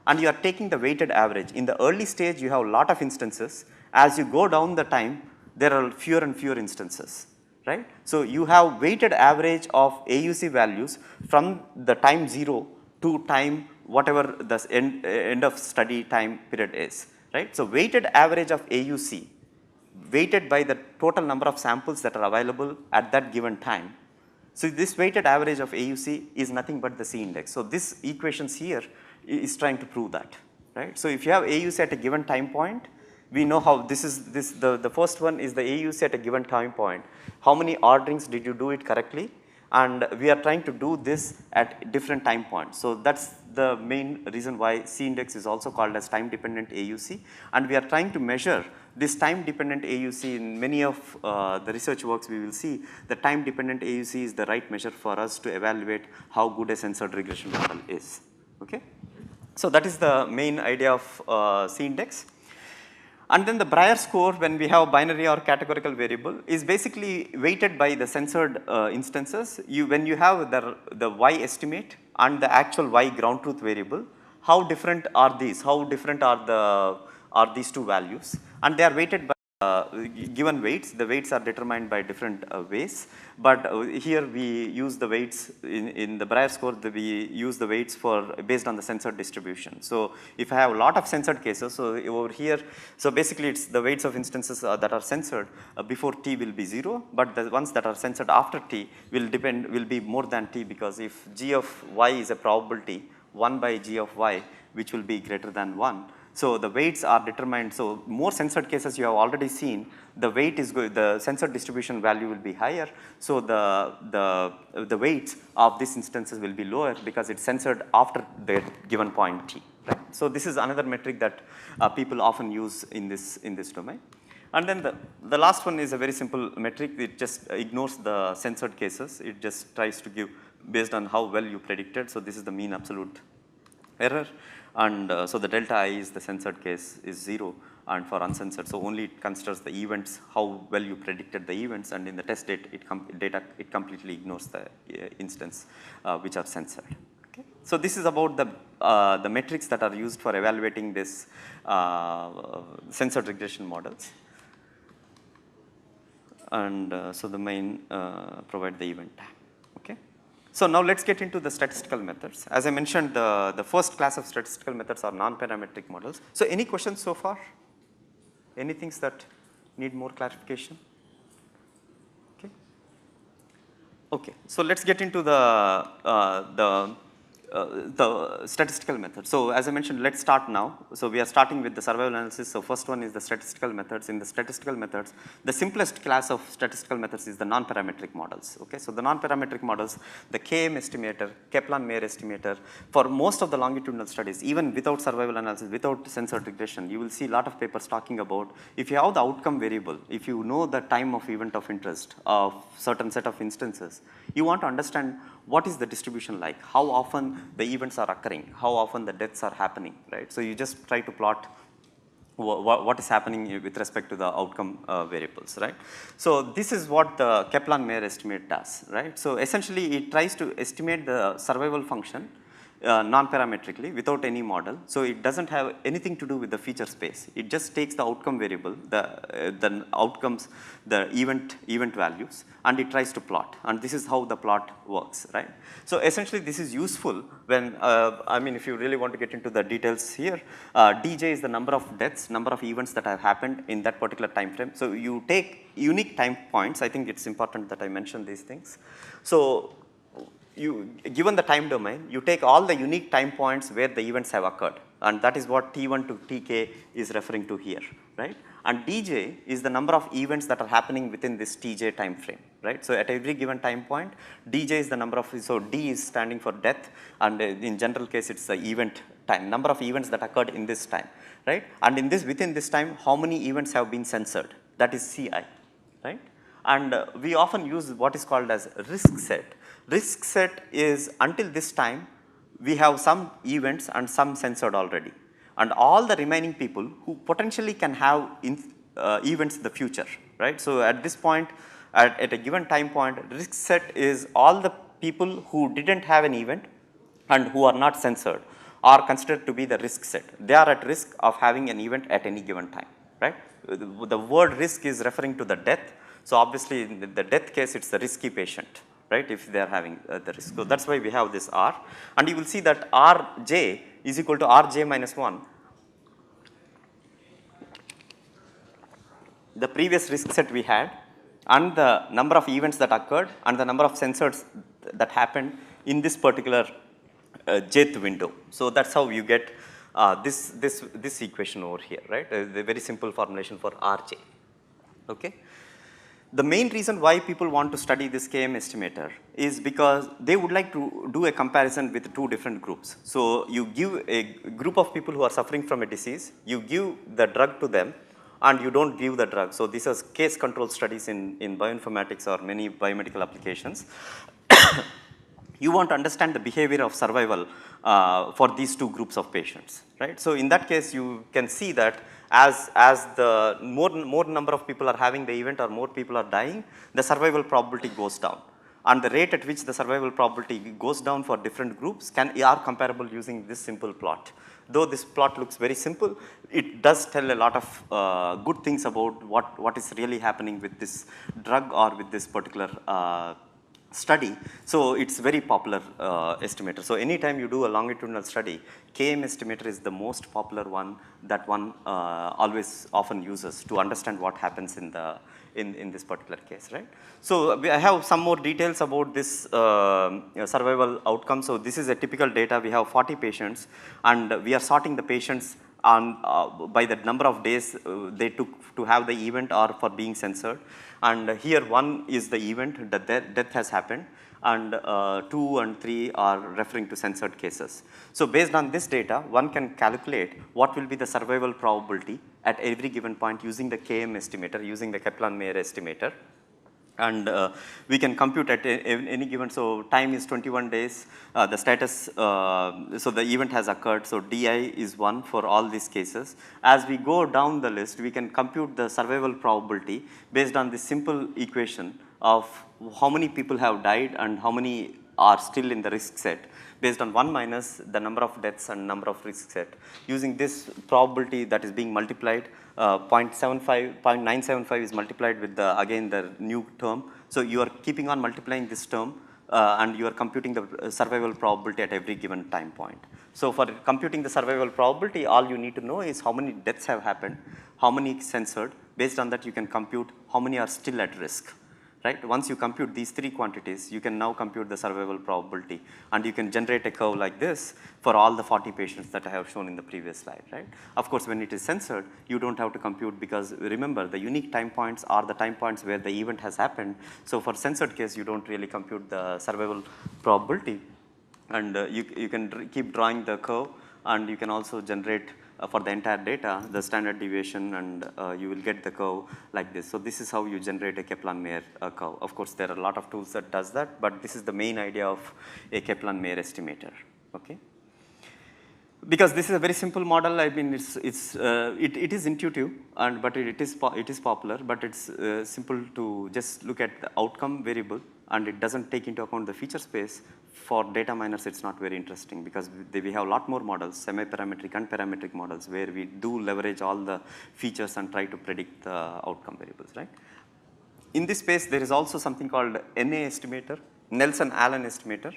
and you are taking the weighted average. In the early stage you have a lot of instances. As you go down the time, there are fewer and fewer instances, right? So you have weighted average of AUC values from the time 0 to time whatever the end of study time period is, right? So weighted average of AUC, weighted by the total number of samples that are available at that given time, So this weighted average of AUC is nothing but the C index. So this equations here is trying to prove that, right? So if you have AUC at a given time point, we know how the first one is the AUC at a given time point. How many orderings did you do it correctly? And we are trying to do this at different time points. So that's the main reason why C index is also called as time dependent AUC, and we are trying to measure this time dependent AUC. In many of the research works we will see the time dependent AUC is the right measure for us to evaluate how good a censored regression model is, okay. So that is the main idea of C index. And then the Breyer score, when we have binary or categorical variable, is basically weighted by the censored instances. When you have the Y estimate and the actual Y ground truth variable, how different are these? How different are these two values? And they are weighted by given weights. The weights are determined by different ways, but here we use the weights in the Breyer score. We use the weights based on the censored distribution. So if I have a lot of censored cases, so over here, so basically it's the weights of instances that are censored before t will be 0, but the ones that are censored after t will be more than t, because if g of y is a probability 1 by g of y, which will be greater than 1. So the weights are determined. So more censored cases you have already seen, the weight is the censored distribution value will be higher. So the weights of these instances will be lower because it's censored after the given point t. Right? So this is another metric that people often use in this domain. And then the last one is a very simple metric. It just ignores the censored cases. It just tries to give based on how well you predicted. So this is the mean absolute error. And so the delta I is the censored case is 0, and for uncensored, so only it considers the events, how well you predicted the events, and in the test data it completely ignores the instance which are censored. Okay. So this is about the metrics that are used for evaluating this censored regression models. And so the main provide the event time. Okay. So now let's get into the statistical methods. As I mentioned, the first class of statistical methods are non-parametric models. So any questions so far? Any things that need more clarification? Okay. Okay. So let's get into the statistical method. So as I mentioned, let's start now. So we are starting with the survival analysis. So first one is the statistical methods. In the statistical methods, the simplest class of statistical methods is the non-parametric models. Okay, so the non-parametric models, the KM estimator, Kaplan Meier estimator, for most of the longitudinal studies, even without survival analysis, without censored regression, you will see a lot of papers talking about if you have the outcome variable, if you know the time of event of interest of certain set of instances, you want to understand what is the distribution like, how often the events are occurring, how often the deaths are happening, right? So you just try to plot what is happening with respect to the outcome variables, right? So this is what the Kaplan Meier estimate does, right? So essentially it tries to estimate the survival function non-parametrically without any model. So it doesn't have anything to do with the feature space. It just takes the outcome variable, the outcomes, the event values, and it tries to plot. And this is how the plot works, right? So essentially this is useful when, I mean, if you really want to get into the details here, DJ is the number of deaths, number of events that have happened in that particular time frame. So you take unique time points. I think it's important that I mention these things. So given the time domain, you take all the unique time points where the events have occurred, and that is what T1 to Tk is referring to here, right? And DJ is the number of events that are happening within this Tj time frame, right? So at every given time point, DJ is the number of, so D is standing for death, and in general case it's the event time, number of events that occurred in this time, right? And in this, within this time, how many events have been censored? That is Ci, right? And we often use what is called as risk set. Risk set is until this time, we have some events and some censored already. And all the remaining people who potentially can have events in the future, right? So at this point, at a given time point, risk set is all the people who didn't have an event and who are not censored are considered to be the risk set. They are at risk of having an event at any given time, right? The word risk is referring to the death. So obviously in the death case, it's the risky patient, right, if they are having the risk. So that's why we have this R. And you will see that Rj is equal to Rj minus 1. The previous risk set we had, and the number of events that occurred and the number of sensors that happened in this particular jth window. So that's how you get this equation over here, right? The very simple formulation for Rj. Okay. The main reason why people want to study this KM estimator is because they would like to do a comparison with two different groups. So you give a group of people who are suffering from a disease, you give the drug to them, and you don't give the drug. So these are case control studies in bioinformatics or many biomedical applications. You want to understand the behavior of survival for these two groups of patients, right? So in that case, you can see that as the more number of people are having the event or more people are dying, the survival probability goes down. And the rate at which the survival probability goes down for different groups are comparable using this simple plot. Though this plot looks very simple, it does tell a lot of good things about what is really happening with this drug or with this particular study. So it's very popular estimator. So anytime you do a longitudinal study, KM estimator is the most popular one that one always often uses to understand what happens in this particular case, right? So I have some more details about this survival outcome. So this is a typical data. We have 40 patients, and we are sorting the patients on by the number of days they took to have the event or for being censored. And here 1 is the event, the death has happened, and 2 and 3 are referring to censored cases. So based on this data, one can calculate what will be the survival probability at every given point using the KM estimator, using the Kaplan-Meier estimator. And we can compute at any given, so time is 21 days, the status, so the event has occurred, so DI is 1 for all these cases. As we go down the list, we can compute the survival probability based on this simple equation of how many people have died and how many are still in the risk set, based on 1 minus the number of deaths and number of risk set. Using this probability that is being multiplied, 0.975 is multiplied with again the new term. So you are keeping on multiplying this term and you are computing the survival probability at every given time point. So for computing the survival probability, all you need to know is how many deaths have happened, how many censored. Based on that, you can compute how many are still at risk. Right? Once you compute these 3 quantities, you can now compute the survival probability, and you can generate a curve like this for all the 40 patients that I have shown in the previous slide, right? Of course, when it is censored, you don't have to compute, because remember, the unique time points are the time points where the event has happened. So for censored case, you don't really compute the survival probability, and you can keep drawing the curve, and you can also generate for the entire data, the standard deviation, and you will get the curve like this. So this is how you generate a Kaplan-Meier curve. Of course, there are a lot of tools that does that, but this is the main idea of a Kaplan-Meier estimator, okay? Because this is a very simple model. I mean, it is intuitive, but it is popular, but it's simple to just look at the outcome variable, and it doesn't take into account the feature space. For data miners, it's not very interesting, because we have a lot more models, semi-parametric and parametric models, where we do leverage all the features and try to predict the outcome variables, right? In this space, there is also something called NA estimator, Nelson-Allen estimator.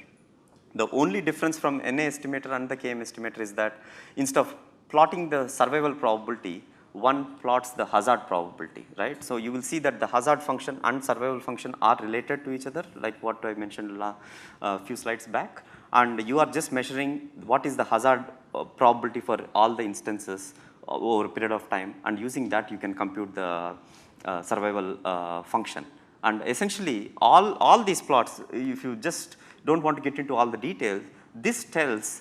The only difference from NA estimator and the KM estimator is that instead of plotting the survival probability, one plots the hazard probability, right? So you will see that the hazard function and survival function are related to each other, like what I mentioned a few slides back. And you are just measuring what is the hazard probability for all the instances over a period of time, and using that you can compute the survival function. And essentially, all these plots, if you just don't want to get into all the details, this tells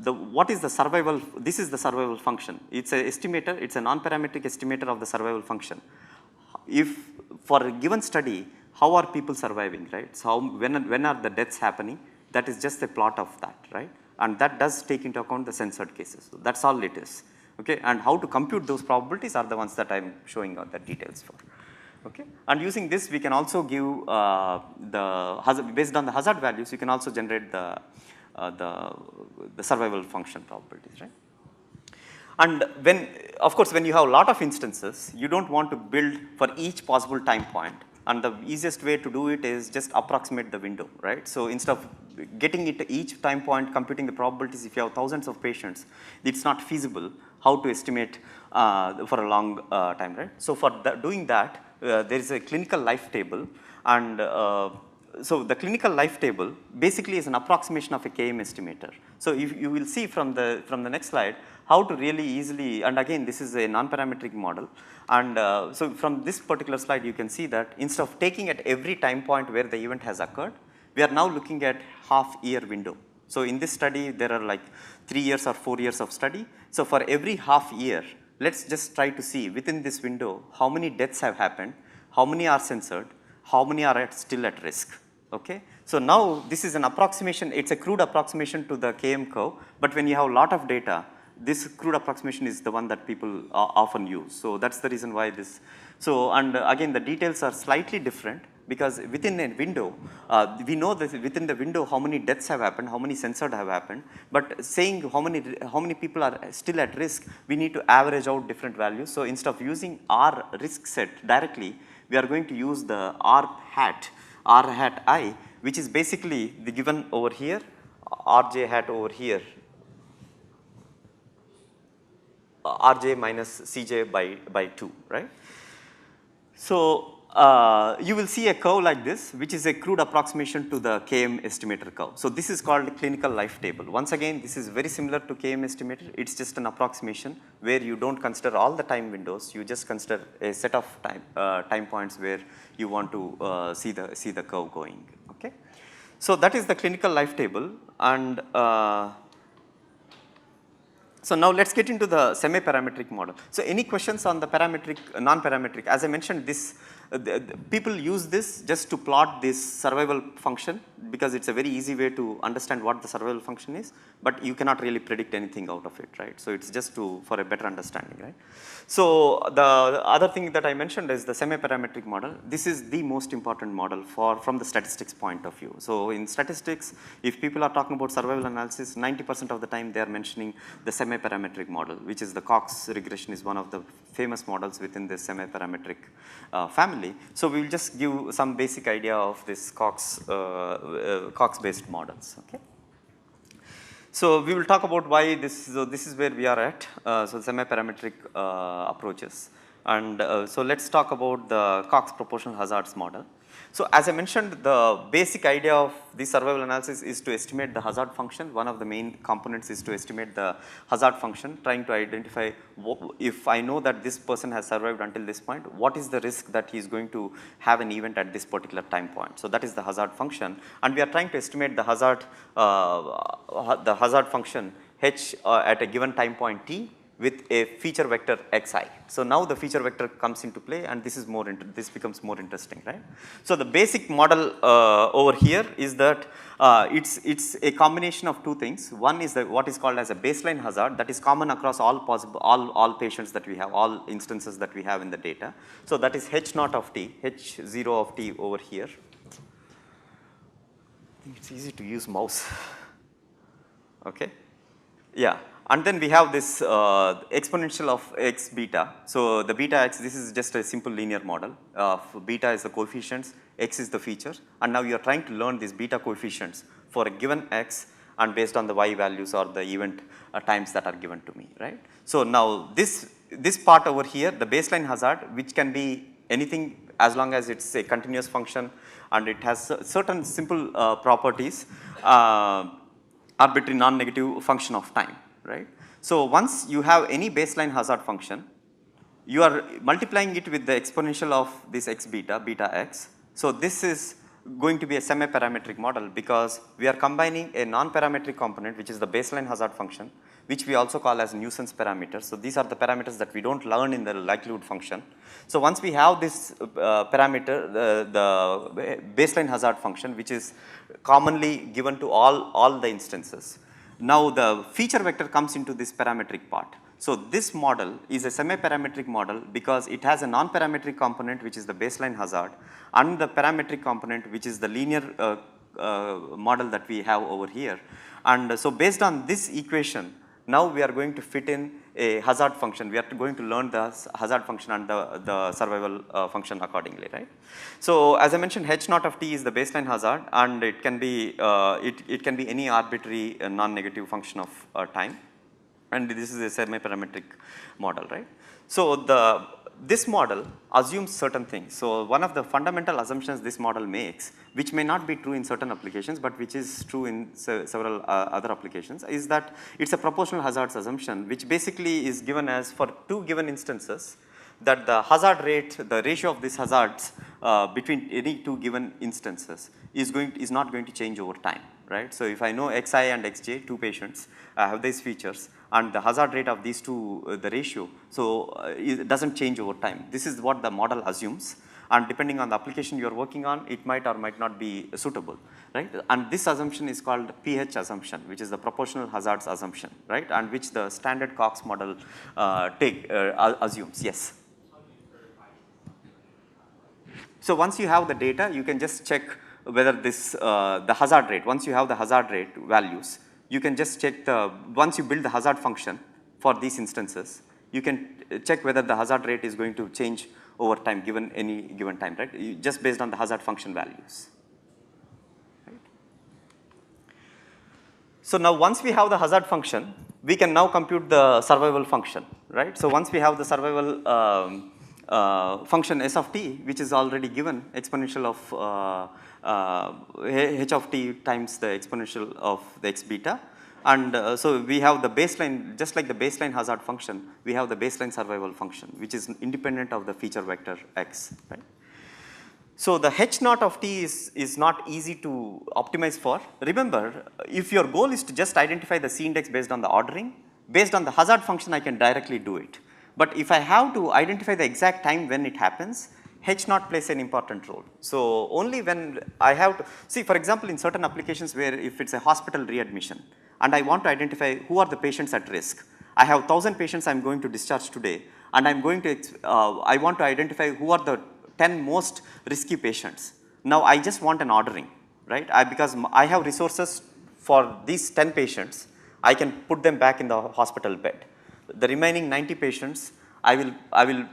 what is the survival, this is the survival function. It's an estimator, it's a non-parametric estimator of the survival function. If for a given study, how are people surviving, right? So when are the deaths happening? That is just a plot of that, right? And that does take into account the censored cases. So that's all it is, okay? And how to compute those probabilities are the ones that I'm showing out the details for. Okay, and using this, we can also give the hazard, based on the hazard values, you can also generate the survival function probabilities, right? And of course, when you have a lot of instances, you don't want to build for each possible time point. And the easiest way to do it is just approximate the window, right? So instead of getting it each time point, computing the probabilities, if you have thousands of patients, it's not feasible how to estimate for a long time, right? So for doing that, there is a clinical life table, and so the clinical life table basically is an approximation of a KM estimator. So you will see from the next slide how to really easily, and again this is a non-parametric model, and so from this particular slide you can see that instead of taking at every time point where the event has occurred, we are now looking at half-year window. So in this study there are like 3 years or 4 years of study. So for every half year, let's just try to see within this window how many deaths have happened, how many are censored, how many are still at risk. Okay? So now this is an approximation, it's a crude approximation to the KM curve, but when you have a lot of data, this crude approximation is the one that people often use. So that's the reason why this, so and again the details are slightly different, because within a window, we know that within the window how many deaths have happened, how many censored have happened, but saying how many people are still at risk, we need to average out different values. So instead of using R risk set directly, we are going to use the R hat I, which is basically the given over here, Rj hat over here, Rj minus Cj by 2, right? So you will see a curve like this, which is a crude approximation to the KM estimator curve. So this is called clinical life table. Once again, this is very similar to KM estimator. It's just an approximation where you don't consider all the time windows. You just consider a set of time points where you want to see the curve going. Okay. So that is the clinical life table, and so now let's get into the semi-parametric model. So any questions on the parametric, non-parametric? As I mentioned, this people use this just to plot this survival function, because it's a very easy way to understand what the survival function is, but you cannot really predict anything out of it, right? So it's just for a better understanding, right? So the other thing that I mentioned is the semi-parametric model. This is the most important model from the statistics point of view. So in statistics, if people are talking about survival analysis, 90% of the time they are mentioning the semi-parametric model, which is the Cox regression is one of the famous models within this semi-parametric family. So we will just give some basic idea of this Cox-based models. Okay. So we will talk about why this. So this is where we are at. So semi-parametric approaches, and so let's talk about the Cox proportional hazards model. So as I mentioned, the basic idea of this survival analysis is to estimate the hazard function. One of the main components is to estimate the hazard function, trying to identify if I know that this person has survived until this point, what is the risk that he is going to have an event at this particular time point. So that is the hazard function, and we are trying to estimate the hazard function h at a given time point t with a feature vector xi. So now the feature vector comes into play, and this is this becomes more interesting, right? So the basic model over here is that it's a combination of two things. One is what is called as a baseline hazard that is common across all patients that we have, all instances that we have in the data. So that is h naught of t, h0 of t over here. I think it's easy to use mouse. Okay, yeah. And then we have this exponential of x beta. So the beta x, this is just a simple linear model. Beta is the coefficients, x is the feature, and now you are trying to learn these beta coefficients for a given x, and based on the y values or the event times that are given to me, right? So now this part over here, the baseline hazard, which can be anything as long as it's a continuous function and it has certain simple properties, arbitrary non-negative function of time. Right. So once you have any baseline hazard function, you are multiplying it with the exponential of this x beta, beta x. So this is going to be a semi-parametric model, because we are combining a non-parametric component, which is the baseline hazard function, which we also call as nuisance parameters. So these are the parameters that we don't learn in the likelihood function. So once we have this parameter, the baseline hazard function, which is commonly given to all the instances, now the feature vector comes into this parametric part. So this model is a semi-parametric model because it has a non-parametric component, which is the baseline hazard, and the parametric component, which is the linear model that we have over here. And so based on this equation, now we are going to fit in a hazard function. We are going to learn the hazard function and the survival function accordingly, right? So as I mentioned, h naught of t is the baseline hazard, and it can be it can be any arbitrary non-negative function of time, and this is a semi-parametric model, right? So this model assumes certain things. So one of the fundamental assumptions this model makes, which may not be true in certain applications, but which is true in several other applications, is that it's a proportional hazards assumption, which basically is given as for two given instances, that the hazard rate, the ratio of these hazards between any two given instances is not going to change over time, right? So if I know xi and xj, two patients, I have these features, and the hazard rate of these two, the ratio, so it doesn't change over time. This is what the model assumes, and depending on the application you are working on, it might or might not be suitable, right? And this assumption is called PH assumption, which is the proportional hazards assumption, right? And which the standard Cox model assumes. Yes. So once you have the data, you can just check whether this, the hazard rate, once you have the hazard rate values, you can just check once you build the hazard function for these instances, you can check whether the hazard rate is going to change over time given any given time, right? Just based on the hazard function values. Right? So now once we have the hazard function, we can now compute the survival function, right? So once we have the survival function s of t, which is already given, exponential of h of t times the exponential of the x beta, and so we have the baseline, just like the baseline hazard function, we have the baseline survival function, which is independent of the feature vector x, right? So the h naught of t is not easy to optimize for. Remember, if your goal is to just identify the c index based on the ordering, based on the hazard function I can directly do it. But if I have to identify the exact time when it happens, h naught plays an important role. So only when I have to, see for example in certain applications where if it's a hospital readmission and I want to identify who are the patients at risk. I have 1000 patients I'm going to discharge today, and I'm going to, I want to identify who are the 10 most risky patients. Now I just want an ordering, right? Because I have resources for these 10 patients, I can put them back in the hospital bed. The remaining 90 patients, I will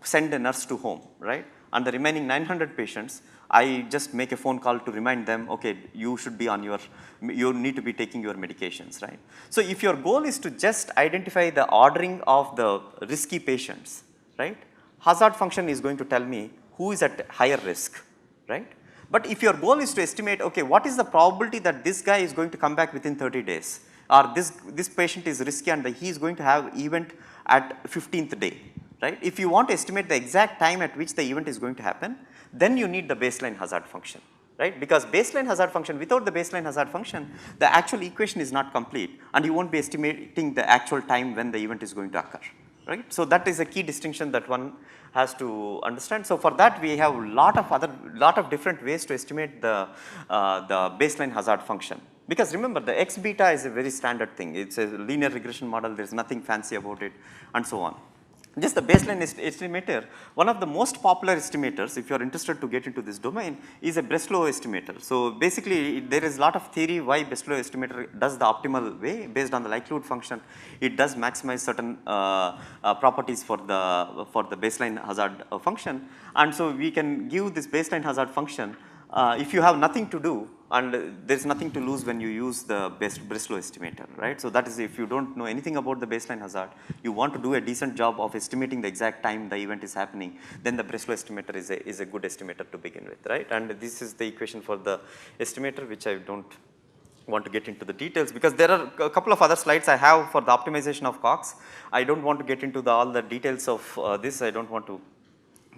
send a nurse to home, right? And the remaining 900 patients, I just make a phone call to remind them, okay, you should be on you need to be taking your medications, right? So if your goal is to just identify the ordering of the risky patients, right? Hazard function is going to tell me who is at higher risk, right? But if your goal is to estimate, okay, what is the probability that this guy is going to come back within 30 days? Or this patient is risky and he is going to have event at 15th day, right? If you want to estimate the exact time at which the event is going to happen, then you need the baseline hazard function, right? Because baseline hazard function, without the baseline hazard function, the actual equation is not complete and you won't be estimating the actual time when the event is going to occur, right? So that is a key distinction that one has to understand. So for that we have lot of different ways to estimate the baseline hazard function. Because remember, the x beta is a very standard thing. It's a linear regression model, there's nothing fancy about it, and so on. Just the baseline estimator, one of the most popular estimators, if you are interested to get into this domain, is a Breslow estimator. So basically, there is a lot of theory why Breslow estimator does the optimal way based on the likelihood function. It does maximize certain properties for the baseline hazard function, and so we can give this baseline hazard function if you have nothing to do and there's nothing to lose when you use the Breslow estimator, right? So that is, if you don't know anything about the baseline hazard, you want to do a decent job of estimating the exact time the event is happening, then the Breslow estimator is a good estimator to begin with, right? And this is the equation for the estimator, which I don't want to get into the details because there are a couple of other slides I have for the optimization of Cox. I don't want to get into all the details of this. I don't want to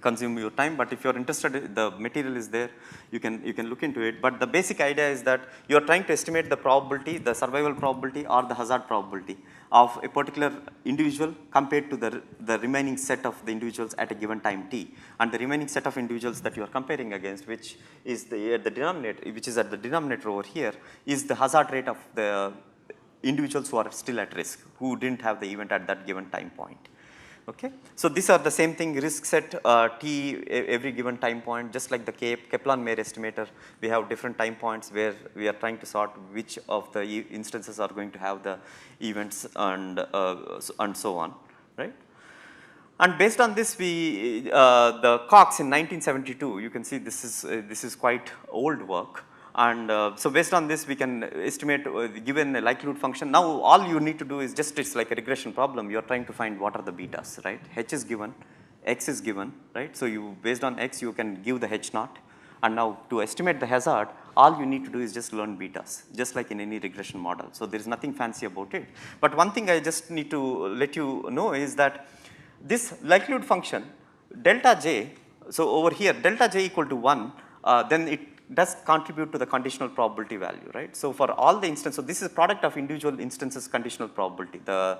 consume your time, but if you are interested, the material is there, you can look into it. But the basic idea is that you are trying to estimate the probability, the survival probability or the hazard probability of a particular individual compared to the remaining set of the individuals at a given time t, and the remaining set of individuals that you are comparing against, which is at the denominator over here, is the hazard rate of the individuals who are still at risk, who didn't have the event at that given time point. Okay. So these are the same thing, risk set t every given time point, just like the Kaplan Meier estimator. We have different time points where we are trying to sort which of the instances are going to have the events and so on, right? And based on this, the Cox in 1972, you can see this is quite old work. And so based on this, we can estimate given a likelihood function. Now all you need to do is just, it's like a regression problem. You're trying to find what are the betas, right? H is given, X is given, right? So you, based on X, you can give the H naught. And now to estimate the hazard, all you need to do is just learn betas, just like in any regression model. So there is nothing fancy about it. But one thing I just need to let you know is that this likelihood function, delta J, so over here, delta J equal to 1, then it does contribute to the conditional probability value, right? So for all the instances, so this is product of individual instances conditional probability. The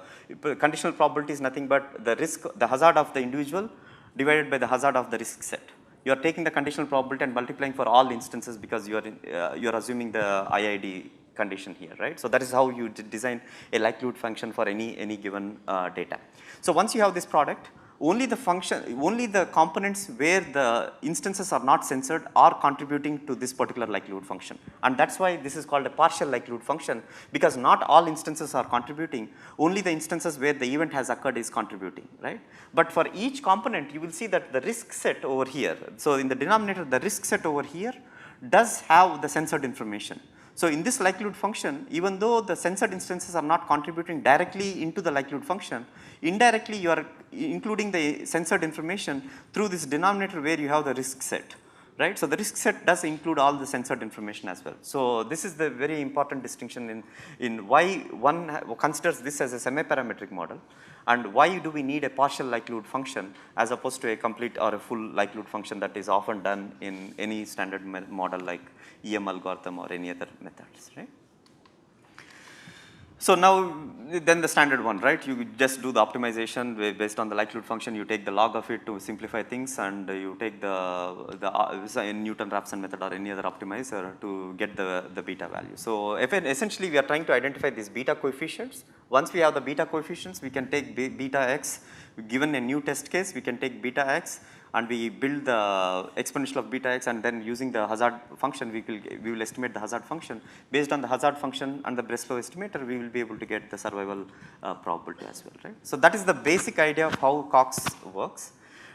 conditional probability is nothing but the risk, the hazard of the individual divided by the hazard of the risk set. You are taking the conditional probability and multiplying for all instances because you are assuming the IID condition here, right? So that is how you design a likelihood function for any given data. So once you have this product, only the components where the instances are not censored are contributing to this particular likelihood function. And that's why this is called a partial likelihood function, because not all instances are contributing, only the instances where the event has occurred is contributing, right? But for each component, you will see that the risk set over here, so in the denominator, the risk set over here does have the censored information. So in this likelihood function, even though the censored instances are not contributing directly into the likelihood function, indirectly you are including the censored information through this denominator where you have the risk set, right? So the risk set does include all the censored information as well. So this is the very important distinction in why one considers this as a semi-parametric model, and why do we need a partial likelihood function as opposed to a complete or a full likelihood function that is often done in any standard model like EM algorithm or any other methods, right? So now then the standard one, right? You just do the optimization based on the likelihood function. You take the log of it to simplify things, and you take the Newton-Raphson method or any other optimizer to get the beta value. So essentially we are trying to identify these beta coefficients. Once we have the beta coefficients, we can take beta x. Given a new test case, we can take beta x and we build the exponential of beta x, and then using the hazard function, we will estimate the hazard function. Based on the hazard function and the Breslow estimator, we will be able to get the survival probability as well, right? So that is the basic idea of how Cox works.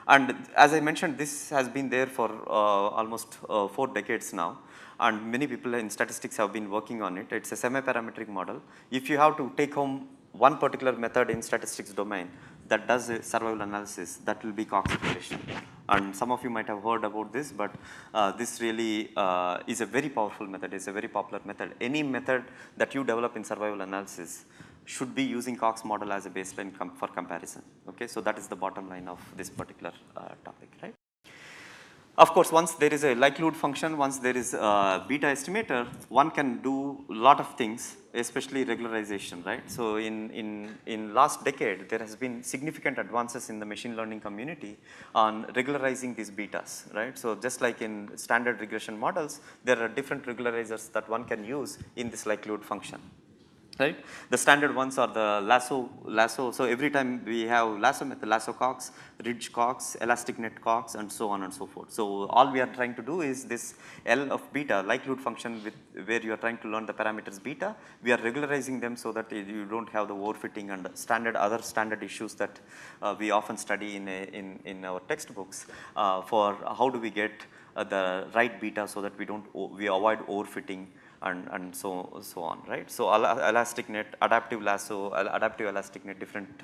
And as I mentioned, this has been there for almost 4 decades now, and many people in statistics have been working on it. It's a semi-parametric model. If you have to take home one particular method in statistics domain that does a survival analysis, that will be Cox regression. And some of you might have heard about this, but this really is a very powerful method. It's a very popular method. Any method that you develop in survival analysis should be using Cox model as a baseline for comparison. Okay, so that is the bottom line of this particular topic, right? Of course, once there is a likelihood function, once there is a beta estimator, one can do a lot of things, especially regularization, right? So in last decade, there has been significant advances in the machine learning community on regularizing these betas, right? So just like in standard regression models, there are different regularizers that one can use in this likelihood function, right? The standard ones are the lasso. So every time we have lasso method, lasso Cox, ridge Cox, elastic net Cox, and so on and so forth. So all we are trying to do is this L of beta, likelihood function where you are trying to learn the parameters beta. We are regularizing them so that you don't have the overfitting and other standard issues that we often study in our textbooks for how do we get the right beta so that we avoid overfitting and so on, right? So elastic net, adaptive lasso, adaptive elastic net, different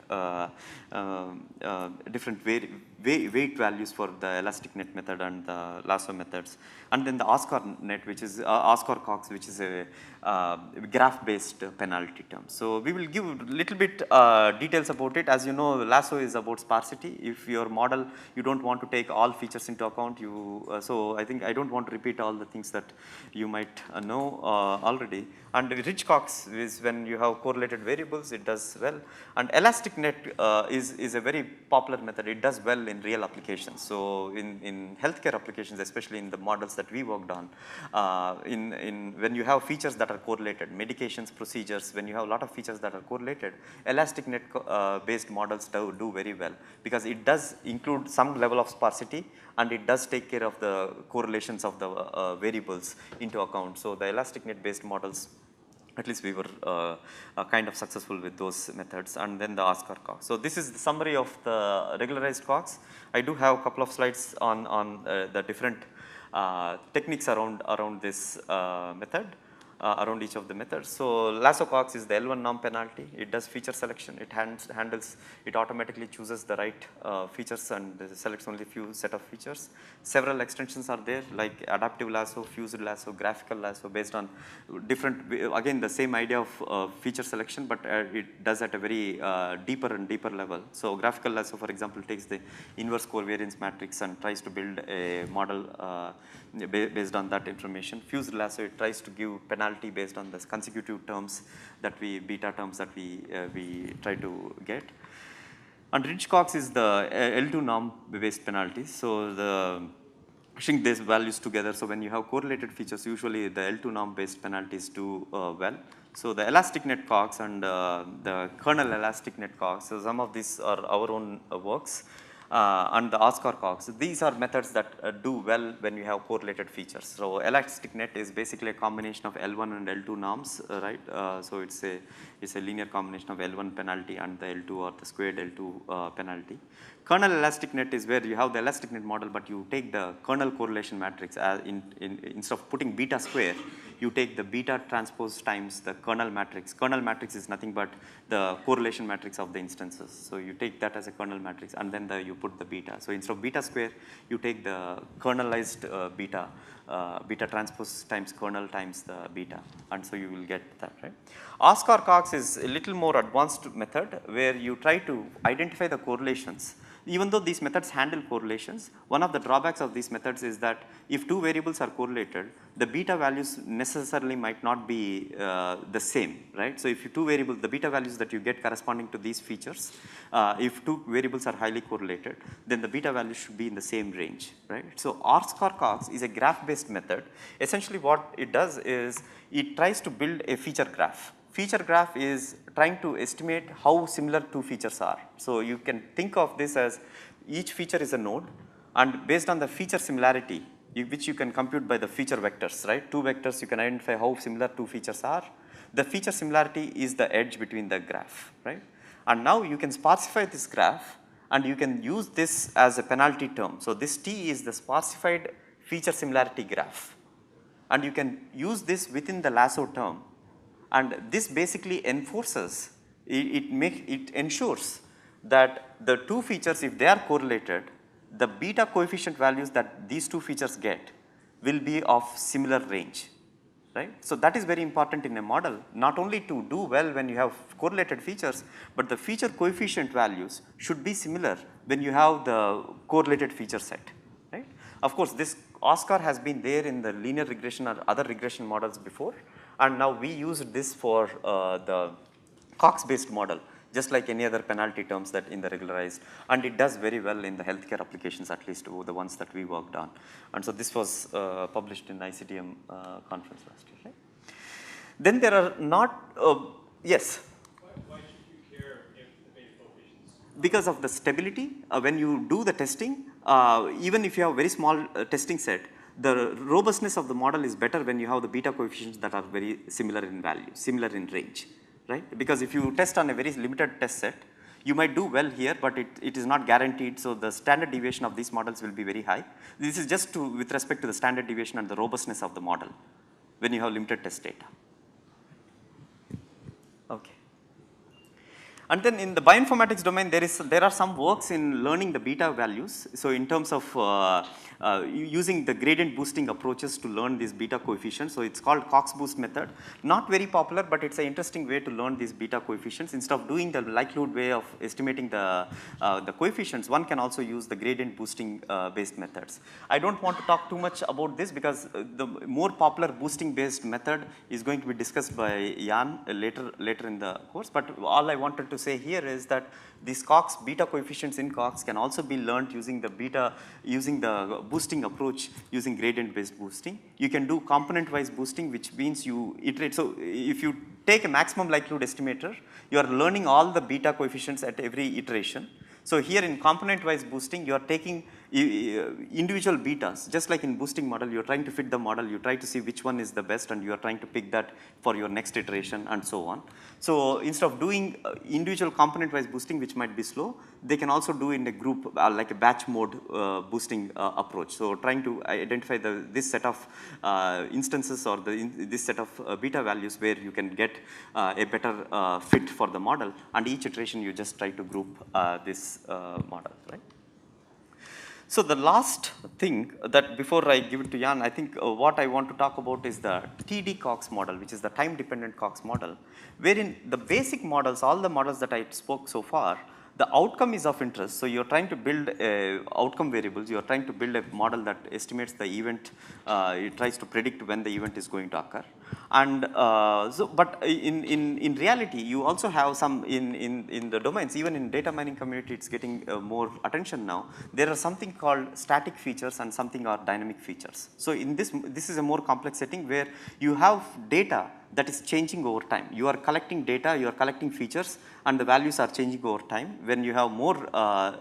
weight values for the elastic net method and the lasso methods, and then the Oscar net, which is Oscar Cox, which is a graph-based penalty term. So we will give a little bit details about it. As you know, lasso is about sparsity. If your model, you don't want to take all features into account, so I think I don't want to repeat all the things that you might know already. And ridge Cox is when you have correlated variables, it does well. And elastic net is a very popular method. It does well in real applications. So in healthcare applications, especially in the models that we worked on, when you have features that are correlated, medications, procedures, when you have a lot of features that are correlated, elastic net based models do very well, because it does include some level of sparsity and it does take care of the correlations of the variables into account. So the elastic net based models, at least we were kind of successful with those methods. And then the Oscar Cox. So this is the summary of the regularized Cox. I do have a couple of slides on the different techniques around this method. around each of the methods. So lasso Cox is the L1 norm penalty. It does feature selection. It handles, it automatically chooses the right features and selects only few set of features. Several extensions are there like adaptive lasso, fused lasso, graphical lasso, based on different, again the same idea of feature selection, but it does at a very deeper and deeper level. So graphical lasso, for example, takes the inverse covariance matrix and tries to build a model based on that information. Fused lasso, it tries to give penalty based on the consecutive terms that beta terms that we try to get. And Ridge Cox is the L2 norm based penalties. So the shrink these values together. So when you have correlated features, usually the L2 norm based penalties do well. So the elastic net Cox and the kernel elastic net Cox, so some of these are our own works. And the Oscar Cox. These are methods that do well when you have correlated features. So elastic net is basically a combination of L1 and L2 norms, right? So it's a linear combination of L1 penalty and the L2 or the squared L2 penalty. Kernel elastic net is where you have the elastic net model, but you take the kernel correlation matrix instead of putting beta square, you take the beta transpose times the kernel matrix. Kernel matrix is nothing but the correlation matrix of the instances. So you take that as a kernel matrix and then you put the beta. So instead of beta square, you take the kernelized beta transpose times kernel times the beta, and so you will get that, right? Oscar Cox is a little more advanced method where you try to identify the correlations. Even though these methods handle correlations, one of the drawbacks of these methods is that if two variables are correlated, the beta values necessarily might not be the same, right? So if two variables, the beta values that you get corresponding to these features, if two variables are highly correlated, then the beta values should be in the same range, right? So Oscar Cox is a graph-based method. Essentially what it does is it tries to build a feature graph. Feature graph is trying to estimate how similar two features are. So you can think of this as each feature is a node, and based on the feature similarity, which you can compute by the feature vectors, right? Two vectors, you can identify how similar two features are. The feature similarity is the edge between the graph, right? And now you can sparsify this graph and you can use this as a penalty term. So this T is the sparsified feature similarity graph. And you can use this within the lasso term. And this basically enforces, it ensures that the two features, if they are correlated, the beta coefficient values that these two features get will be of similar range, right? So that is very important in a model, not only to do well when you have correlated features, but the feature coefficient values should be similar when you have the correlated feature set, right? Of course, this Oscar has been there in the linear regression or other regression models before, and now we used this for the Cox-based model, just like any other penalty terms that in the regularized, and it does very well in the healthcare applications, at least the ones that we worked on. And so this was published in ICTM conference last year, right? Then there are not, yes? Why should you care if the beta coefficients? Because of the stability. When you do the testing, even if you have a very small testing set, the robustness of the model is better when you have the beta coefficients that are very similar in value, similar in range, right? Because if you test on a very limited test set, you might do well here, but it is not guaranteed. So the standard deviation of these models will be very high. This is just with respect to the standard deviation and the robustness of the model when you have limited test data. Okay. And then in the bioinformatics domain, there are some works in learning the beta values. So in terms of using the gradient boosting approaches to learn these beta coefficients. So it's called Cox boost method. Not very popular, but it's an interesting way to learn these beta coefficients. Instead of doing the likelihood way of estimating the coefficients, one can also use the gradient boosting based methods. I don't want to talk too much about this because the more popular boosting based method is going to be discussed by Jan later in the course. But all I wanted to say here is that these Cox beta coefficients in Cox can also be learned using the boosting approach using gradient based boosting. You can do component wise boosting, which means you iterate. So if you take a maximum likelihood estimator, you are learning all the beta coefficients at every iteration. So here in component wise boosting, you are taking individual betas, just like in boosting model, you're trying to fit the model, you try to see which one is the best and you're trying to pick that for your next iteration and so on. So instead of doing individual component-wise boosting, which might be slow, they can also do in a group like a batch mode boosting approach. So trying to identify this set of instances or this set of beta values where you can get a better fit for the model, and each iteration you just try to group this model, right? So the last thing that before I give it to Jan, I think what I want to talk about is the TD Cox model, which is the time dependent Cox model, wherein the basic models, all the models that I spoke so far, the outcome is of interest. So you're trying to build outcome variables, you're trying to build a model that estimates the event, it tries to predict when the event is going to occur. And but in reality, you also have some in the domains, even in data mining community, it's getting more attention now. There are something called static features and something are dynamic features. So in this is a more complex setting where you have data that is changing over time. You are collecting data, you are collecting features, and the values are changing over time. When you have more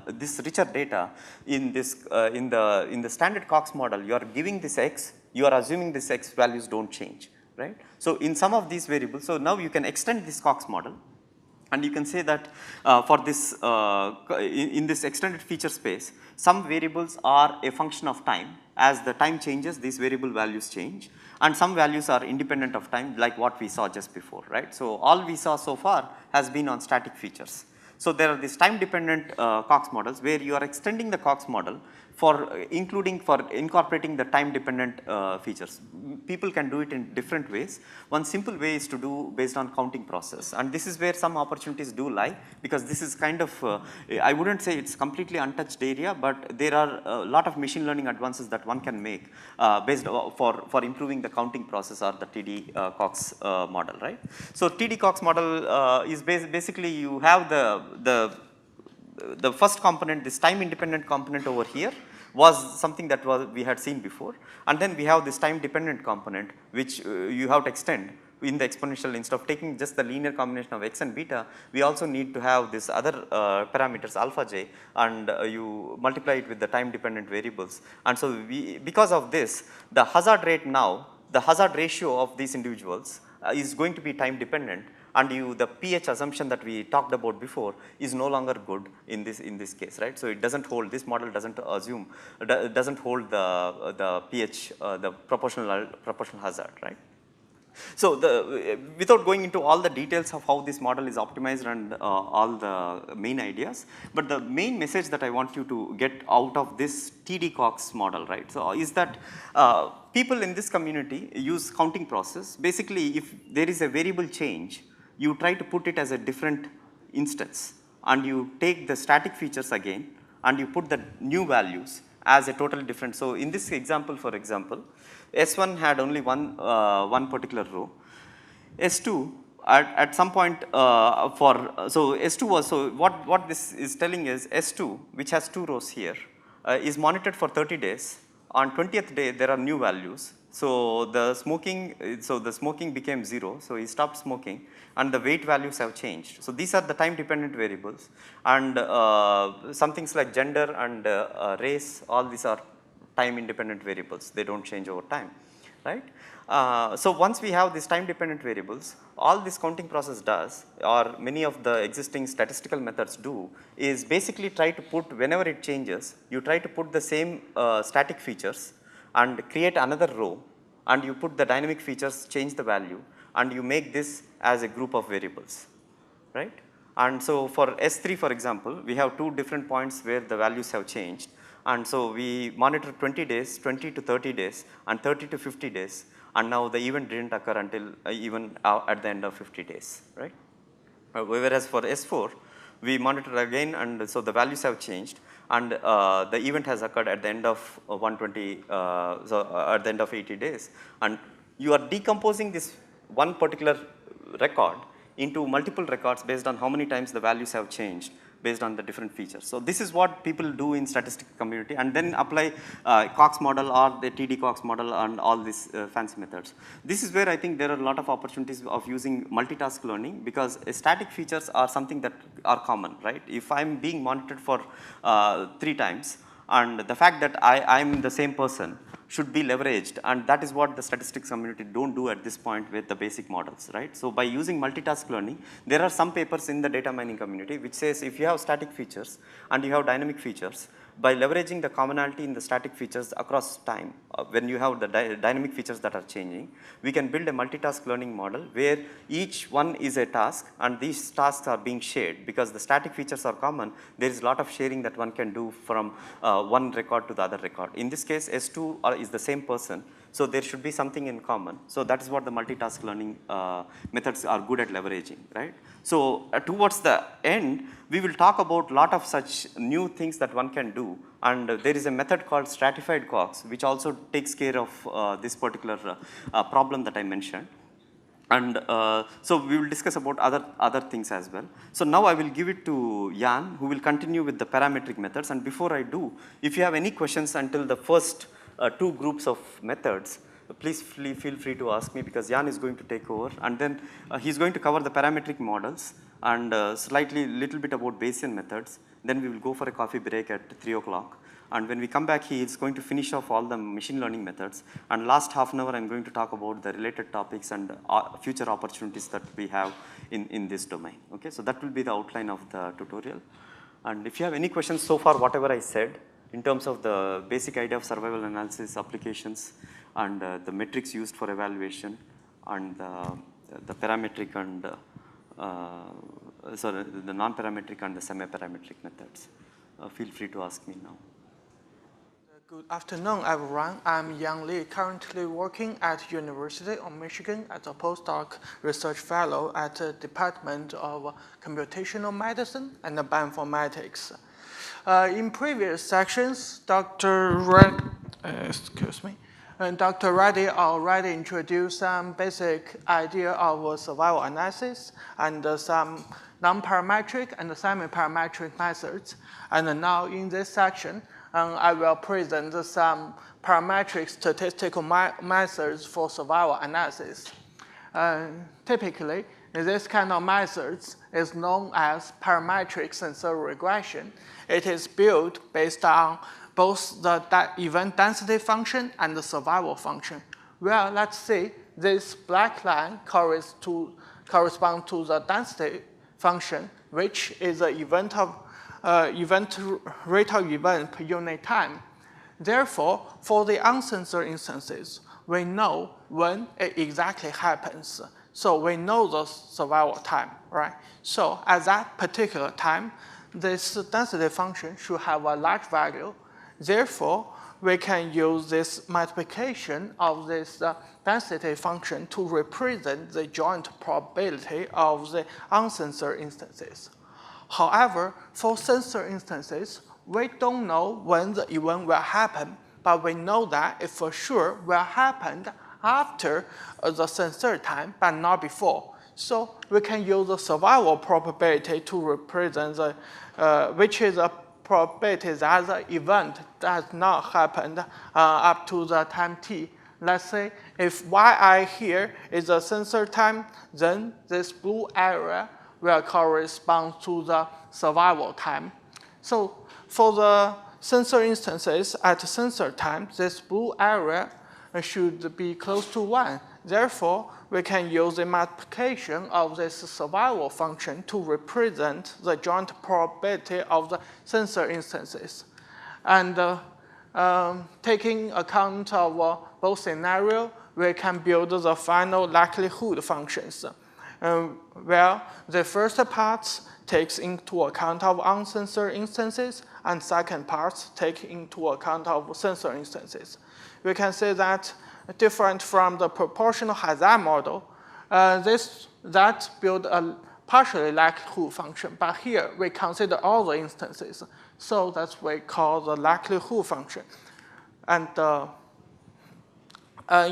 this richer data in this in the standard Cox model, you are giving this x, you are assuming this x values don't change, right? So in some of these variables, so now you can extend this Cox model, and you can say that for this in this extended feature space, some variables are a function of time. As the time changes, these variable values change, and some values are independent of time, like what we saw just before, right? So all we saw so far has been on static features. So there are these time dependent Cox models where you are extending the Cox model for incorporating the time dependent features. People can do it in different ways. One simple way is to do based on counting process, and this is where some opportunities do lie, because this is kind of I wouldn't say it's completely untouched area, but there are a lot of machine learning advances that one can make based for improving the counting process or the TD Cox model, right? So TD Cox model is basically you have the first component, this time independent component over here was something that we had seen before, and then we have this time dependent component which you have to extend in the exponential. Instead of taking just the linear combination of x and beta, we also need to have this other parameters alpha j, and you multiply it with the time dependent variables. And so because of this, the hazard rate now, the hazard ratio of these individuals is going to be time dependent, and the pH assumption that we talked about before is no longer good in this case, right? So it doesn't hold, this model doesn't assume, doesn't hold the pH, the proportional hazard, right? So without going into all the details of how this model is optimized and all the main ideas, but the main message that I want you to get out of this TD Cox model, right? So is that people in this community use counting process. Basically, if there is a variable change, you try to put it as a different instance, and you take the static features again, and you put the new values as a totally different. So in this example, for example, S1 had only one particular row. S2 at some point so S2 was, so what this is telling is S2, which has 2 rows here, is monitored for 30 days. On 20th day, there are new values. So the smoking became 0, so he stopped smoking, and the weight values have changed. So these are the time dependent variables, and some things like gender and race, all these are time independent variables. They don't change over time, right? So once we have these time dependent variables, all this counting process does, or many of the existing statistical methods do, is basically try to put, whenever it changes, you try to put the same static features and create another row, and you put the dynamic features, change the value, and you make this as a group of variables, right? And so for S3, for example, we have 2 different points where the values have changed, and so we monitor 20 days, 20 to 30 days, and 30 to 50 days, and now the event didn't occur until even at the end of 50 days, right? Whereas for S4, we monitor again, and so the values have changed, and the event has occurred at the end of 120, at the end of 80 days. And you are decomposing this one particular record into multiple records based on how many times the values have changed based on the different features. So this is what people do in statistical community, and then apply Cox model or the TD Cox model and all these fancy methods. This is where I think there are a lot of opportunities of using multitask learning, because static features are something that are common, right? If I'm being monitored for 3 times, and the fact that I'm the same person should be leveraged, and that is what the statistics community don't do at this point with the basic models, right? So by using multitask learning, there are some papers in the data mining community which says if you have static features and you have dynamic features, by leveraging the commonality in the static features across time, when you have the dynamic features that are changing, we can build a multitask learning model where each one is a task and these tasks are being shared. Because the static features are common, there is a lot of sharing that one can do from one record to the other record. In this case, S2 is the same person, so there should be something in common. So that is what the multitask learning methods are good at leveraging, right? So towards the end, we will talk about a lot of such new things that one can do, and there is a method called stratified cogs which also takes care of this particular problem that I mentioned. And so we will discuss about other things as well. So now I will give it to Jan, who will continue with the parametric methods. And before I do, if you have any questions until the first two groups of methods, please feel free to ask me, because Jan is going to take over, and then he's going to cover the parametric models and little bit about Bayesian methods. Then we will go for a coffee break at 3 o'clock. And when we come back, he is going to finish off all the machine learning methods. And last half an hour, I'm going to talk about the related topics and future opportunities that we have in this domain. Okay, so that will be the outline of the tutorial. And if you have any questions so far, whatever I said, in terms of the basic idea of survival analysis applications and the metrics used for evaluation and the parametric and the non-parametric and the semi-parametric methods, feel free to ask me now. Good afternoon, everyone. I'm Yang Li, currently working at University of Michigan as a postdoc research fellow at the Department of Computational Medicine and Bioinformatics. In previous sections, Dr. Reddy already introduced some basic idea of survival analysis and some non-parametric and semi-parametric methods. And now in this section, I will present some parametric statistical methods for survival analysis. Typically, this kind of methods is known as parametric censored regression. It is built based on both the event density function and the survival function. Well, let's see, this black line corresponds to the density function, which is the rate of event per unit time. Therefore, for the uncensored instances, we know when it exactly happens. So we know the survival time, right? So at that particular time, this density function should have a large value. Therefore, we can use this multiplication of this density function to represent the joint probability of the uncensored instances. However, for censored instances, we don't know when the event will happen, but we know that it for sure will happen after the censored time, but not before. So we can use the survival probability to represent the, which is a probability that the event does not happen up to the time t. Let's say if yi here is the censored time, then this blue area will correspond to the survival time. So for the censored instances at censored time, this blue area should be close to 1. Therefore, we can use the multiplication of this survival function to represent the joint probability of the censored instances. And taking account of both scenarios, we can build the final likelihood functions. Where the first part takes into account of uncensored instances, and second part takes into account of censored instances. We can say that different from the proportional Hazard model, that build a partially likelihood function, but here we consider all the instances. So that's what we call the likelihood function. And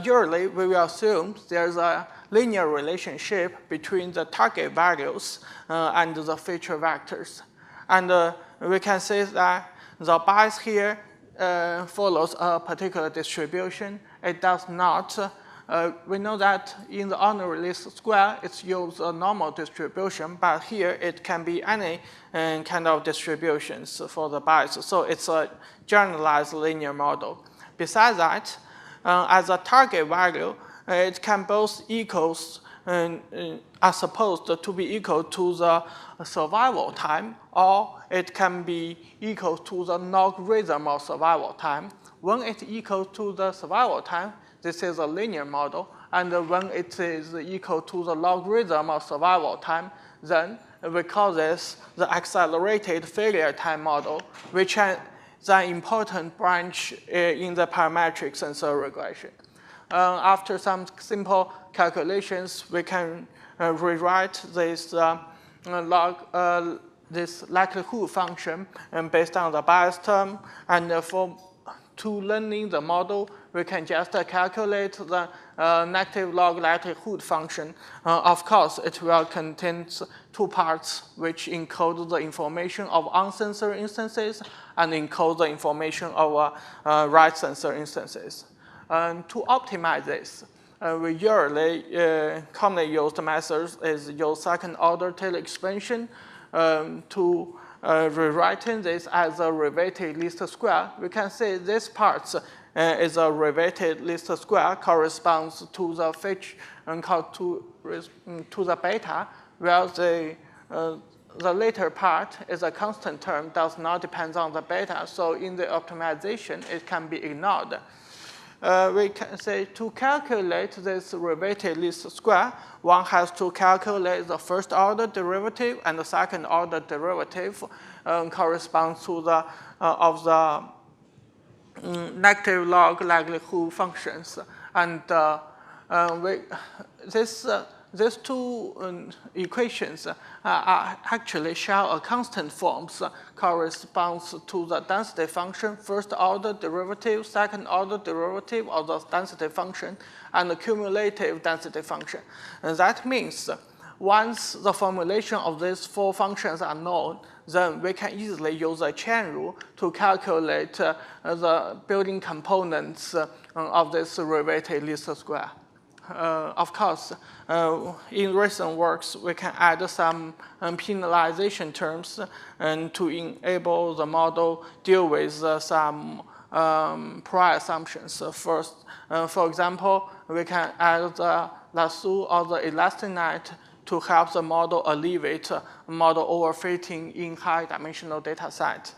usually we will assume there's a linear relationship between the target values and the feature vectors. And we can say that the bias here follows a particular distribution. It does not We know that in the ordinary least square, it's used a normal distribution, but here it can be any kind of distributions for the bias. So it's a generalized linear model. Besides that, as a target value, it can both equals are supposed to be equal to the survival time, or it can be equal to the logarithm of survival time. When it equals to the survival time, this is a linear model, and when it is equal to the logarithm of survival time, then we call this the accelerated failure time model, which is an important branch in the parametric sensor regression. After some simple calculations, we can rewrite this this likelihood function based on the bias term, and to learning the model, we can just calculate the negative log likelihood function. Of course, it will contain two parts, which encode the information of uncensored instances and encode the information of right censored instances. To optimize this, we usually commonly used methods is use second-order Taylor expansion to rewriting this as a related least square. We can say this part is a related least square corresponds to the fetch and to the beta, where the later part is a constant term, does not depend on the beta. So in the optimization, it can be ignored. We can say to calculate this related least square, one has to calculate the first order derivative and the second order derivative corresponds to the of the negative log likelihood functions. And these two equations actually share a constant forms corresponds to the density function, first order derivative, second order derivative of the density function, and the cumulative density function. And that means once the formulation of these four functions are known, then we can easily use a chain rule to calculate the building components of this related least square. Of course, in recent works, we can add some penalization terms and to enable the model deal with some prior assumptions. First, for example, we can add the lasso or the elastinite to help the model alleviate model overfitting in high-dimensional data set.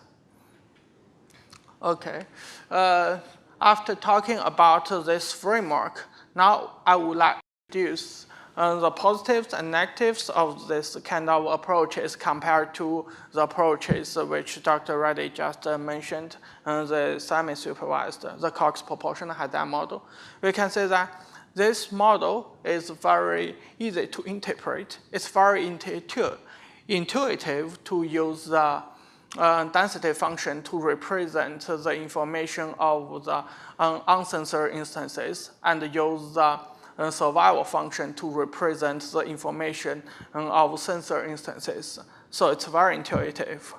Okay. After talking about this framework, now I would like to introduce the positives and negatives of this kind of approaches compared to the approaches which Dr. Reddy just mentioned, the semi-supervised, the Cox proportional Haddad model. We can say that this model is very easy to interpret. It's very intuitive to use the density function to represent the information of the uncensored instances and use the survival function to represent the information of censored instances. So it's very intuitive.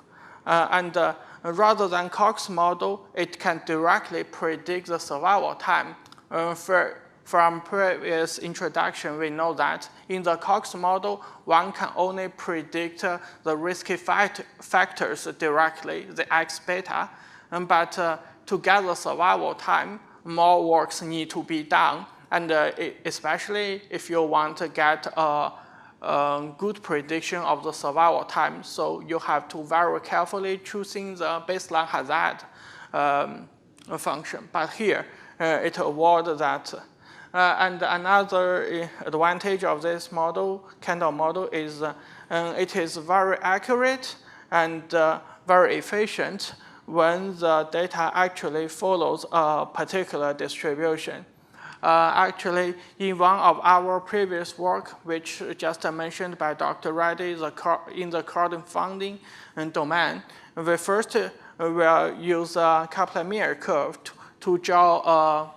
And rather than Cox model, it can directly predict the survival time. From previous introduction, we know that in the Cox model, one can only predict the risky factors directly, the X beta, but to get the survival time, more works need to be done, and especially if you want to get a good prediction of the survival time, so you have to very carefully choosing the baseline hazard function. But here, it avoids that. And another advantage of this model, kind of model, is it is very accurate and very efficient when the data actually follows a particular distribution. Actually, in one of our previous work, which just mentioned by Dr. Reddy, in the crowdfunding domain, we first will use a Kaplan-Meier curve to draw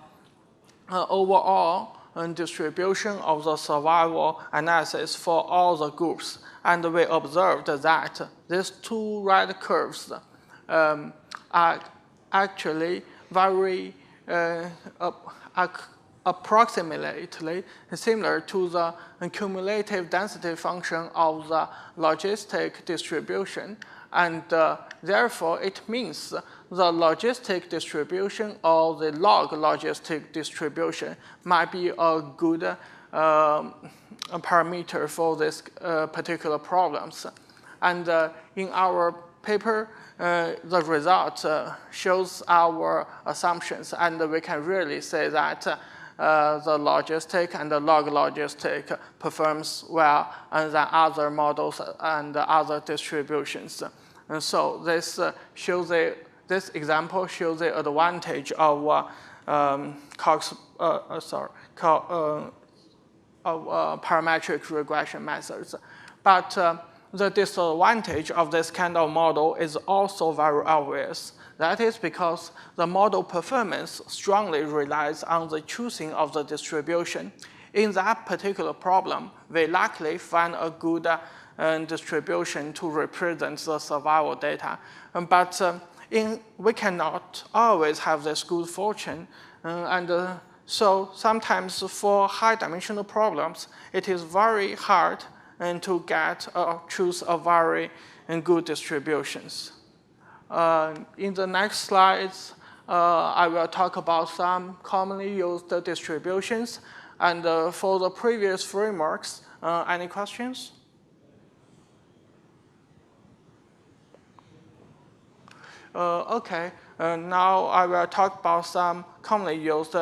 overall distribution of the survival analysis for all the groups. And we observed that these two red curves are actually very approximately similar to the cumulative density function of the logistic distribution, and therefore it means the logistic distribution or the log logistic distribution might be a good parameter for this particular problems. And in our paper, the result shows our assumptions, and we can really say that the logistic and the log logistic performs well than other models and other distributions. And so this this example shows the advantage of parametric regression methods. But the disadvantage of this kind of model is also very obvious. That is because the model performance strongly relies on the choosing of the distribution. In that particular problem, we likely find a good distribution to represent the survival data. But we cannot always have this good fortune. So sometimes for high-dimensional problems, it is very hard to get or choose a very good distributions. In the next slides, I will talk about some commonly used distributions. And for the previous frameworks, any questions? Okay, now I will talk about some commonly used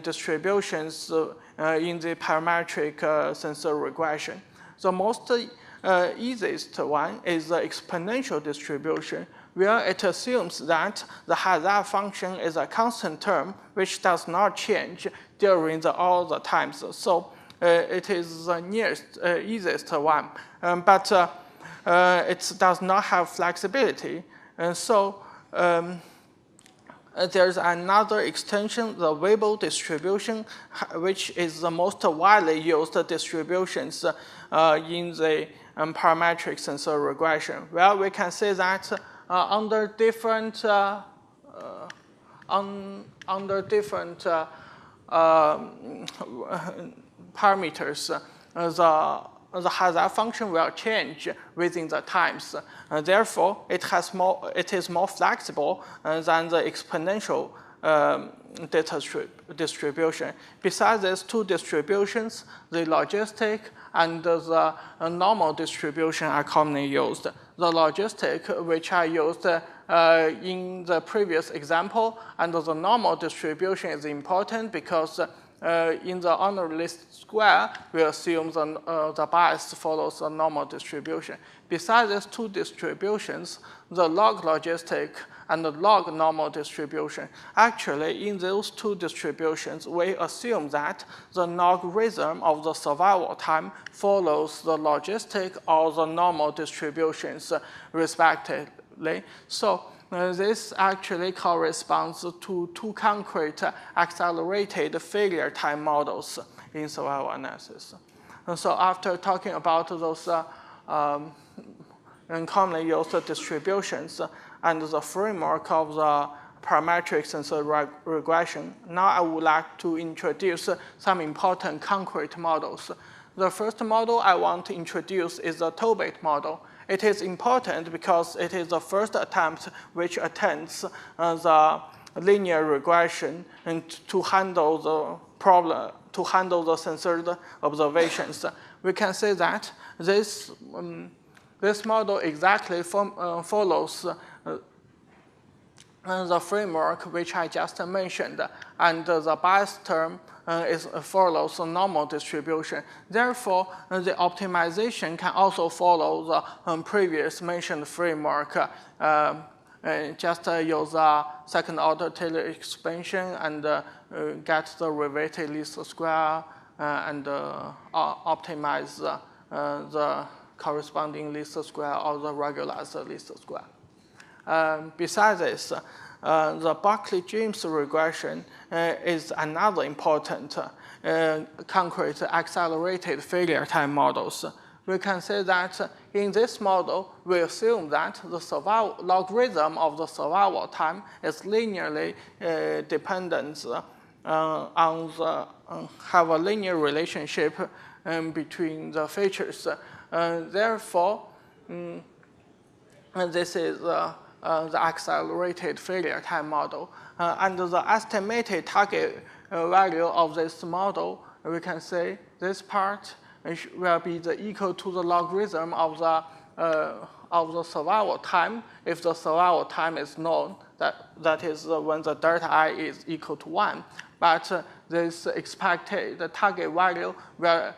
distributions in the parametric sensor regression. The most easiest one is the exponential distribution, where it assumes that the hazard function is a constant term which does not change during all the times. So it is the nearest easiest one, but it does not have flexibility. And so there's another extension, the Weibull distribution, which is the most widely used distributions in the parametric sensor regression. Well, we can say that under different parameters, the hazard function will change within the times. Therefore, it is more flexible than the exponential data distribution. Besides these two distributions, the logistic and the normal distribution are commonly used. The logistic, which I used in the previous example, and the normal distribution is important because in the honor list square, we assume the bias follows the normal distribution. Besides these two distributions, the log logistic and the log normal distribution, actually in those two distributions, we assume that the logarithm of the survival time follows the logistic or the normal distributions respectively. So this actually corresponds to two concrete accelerated failure time models in survival analysis. And so after talking about those commonly used distributions and the framework of the parametric sensor regression, now I would like to introduce some important concrete models. The first model I want to introduce is the Tobit model. It is important because it is the first attempt which attempts the linear regression and to handle the problem, to handle the censored observations. We can say that this model exactly follows the framework which I just mentioned, and the bias term follows a normal distribution. Therefore, the optimization can also follow the previous mentioned framework. Just use a second-order Taylor expansion and get the related least square and optimize the corresponding least square or the regularized least square. Besides this, the Berkeley-James regression is another important concrete accelerated failure time models. We can say that in this model, we assume that the logarithm of the survival time is linearly dependent have a linear relationship between the features. Therefore, this is the accelerated failure time model. And the estimated target value of this model, we can say this part will be equal to the logarithm of the survival time if the survival time is known. That is when the delta I is equal to 1. But this expected the target value will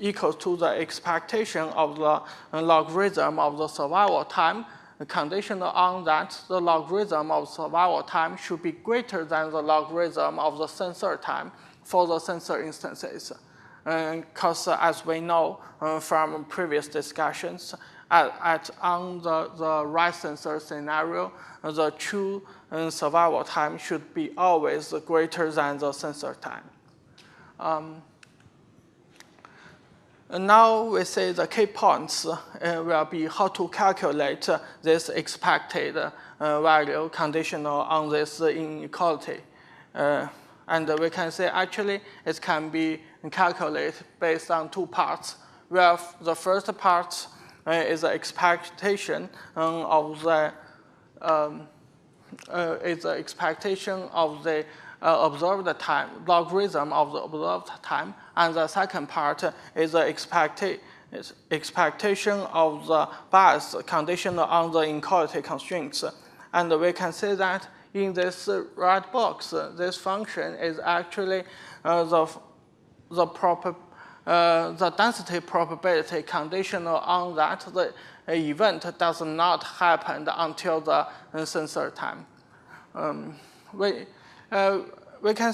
equal to the expectation of the logarithm of the survival time, conditional on that the logarithm of survival time should be greater than the logarithm of the censored time for the censored instances. Because as we know from previous discussions, on the right censored scenario, the true survival time should be always greater than the censored time. And now we say the key points will be how to calculate this expected value conditional on this inequality. And we can say actually it can be calculated based on two parts. Where the first part is the expectation of the observed time, logarithm of the observed time, and the second part is the expectation of the bias conditional on the inequality constraints. And we can say that in this red box, this function is actually the density probability conditional on that the event does not happen until the censored time. We can,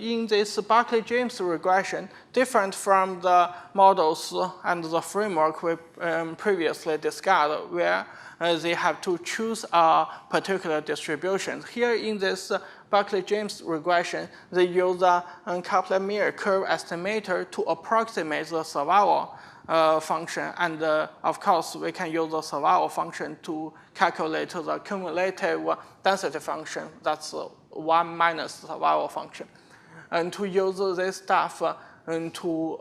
in this Barclay-James regression, different from the models and the framework we previously discussed, where they have to choose a particular distribution. Here in this Barclay-James regression, they use a Kaplan-Meier curve estimator to approximate the survival function. And of course, we can use the survival function to calculate the cumulative density function. That's 1 minus survival function. And to use this stuff to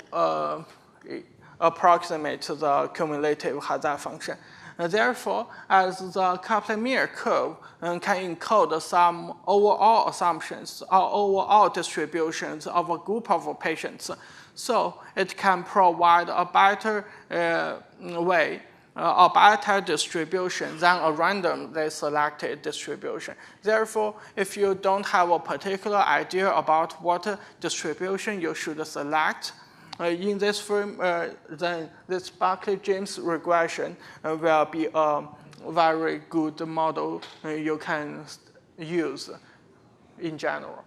approximate the cumulative Hazzard function. Therefore, as the Kaplan-Meier curve can encode some overall assumptions or overall distributions of a group of patients, so it can provide a better way, a better distribution than a randomly selected distribution. Therefore, if you don't have a particular idea about what distribution you should select, in this frame, then this Barclay-James regression will be a very good model you can use in general.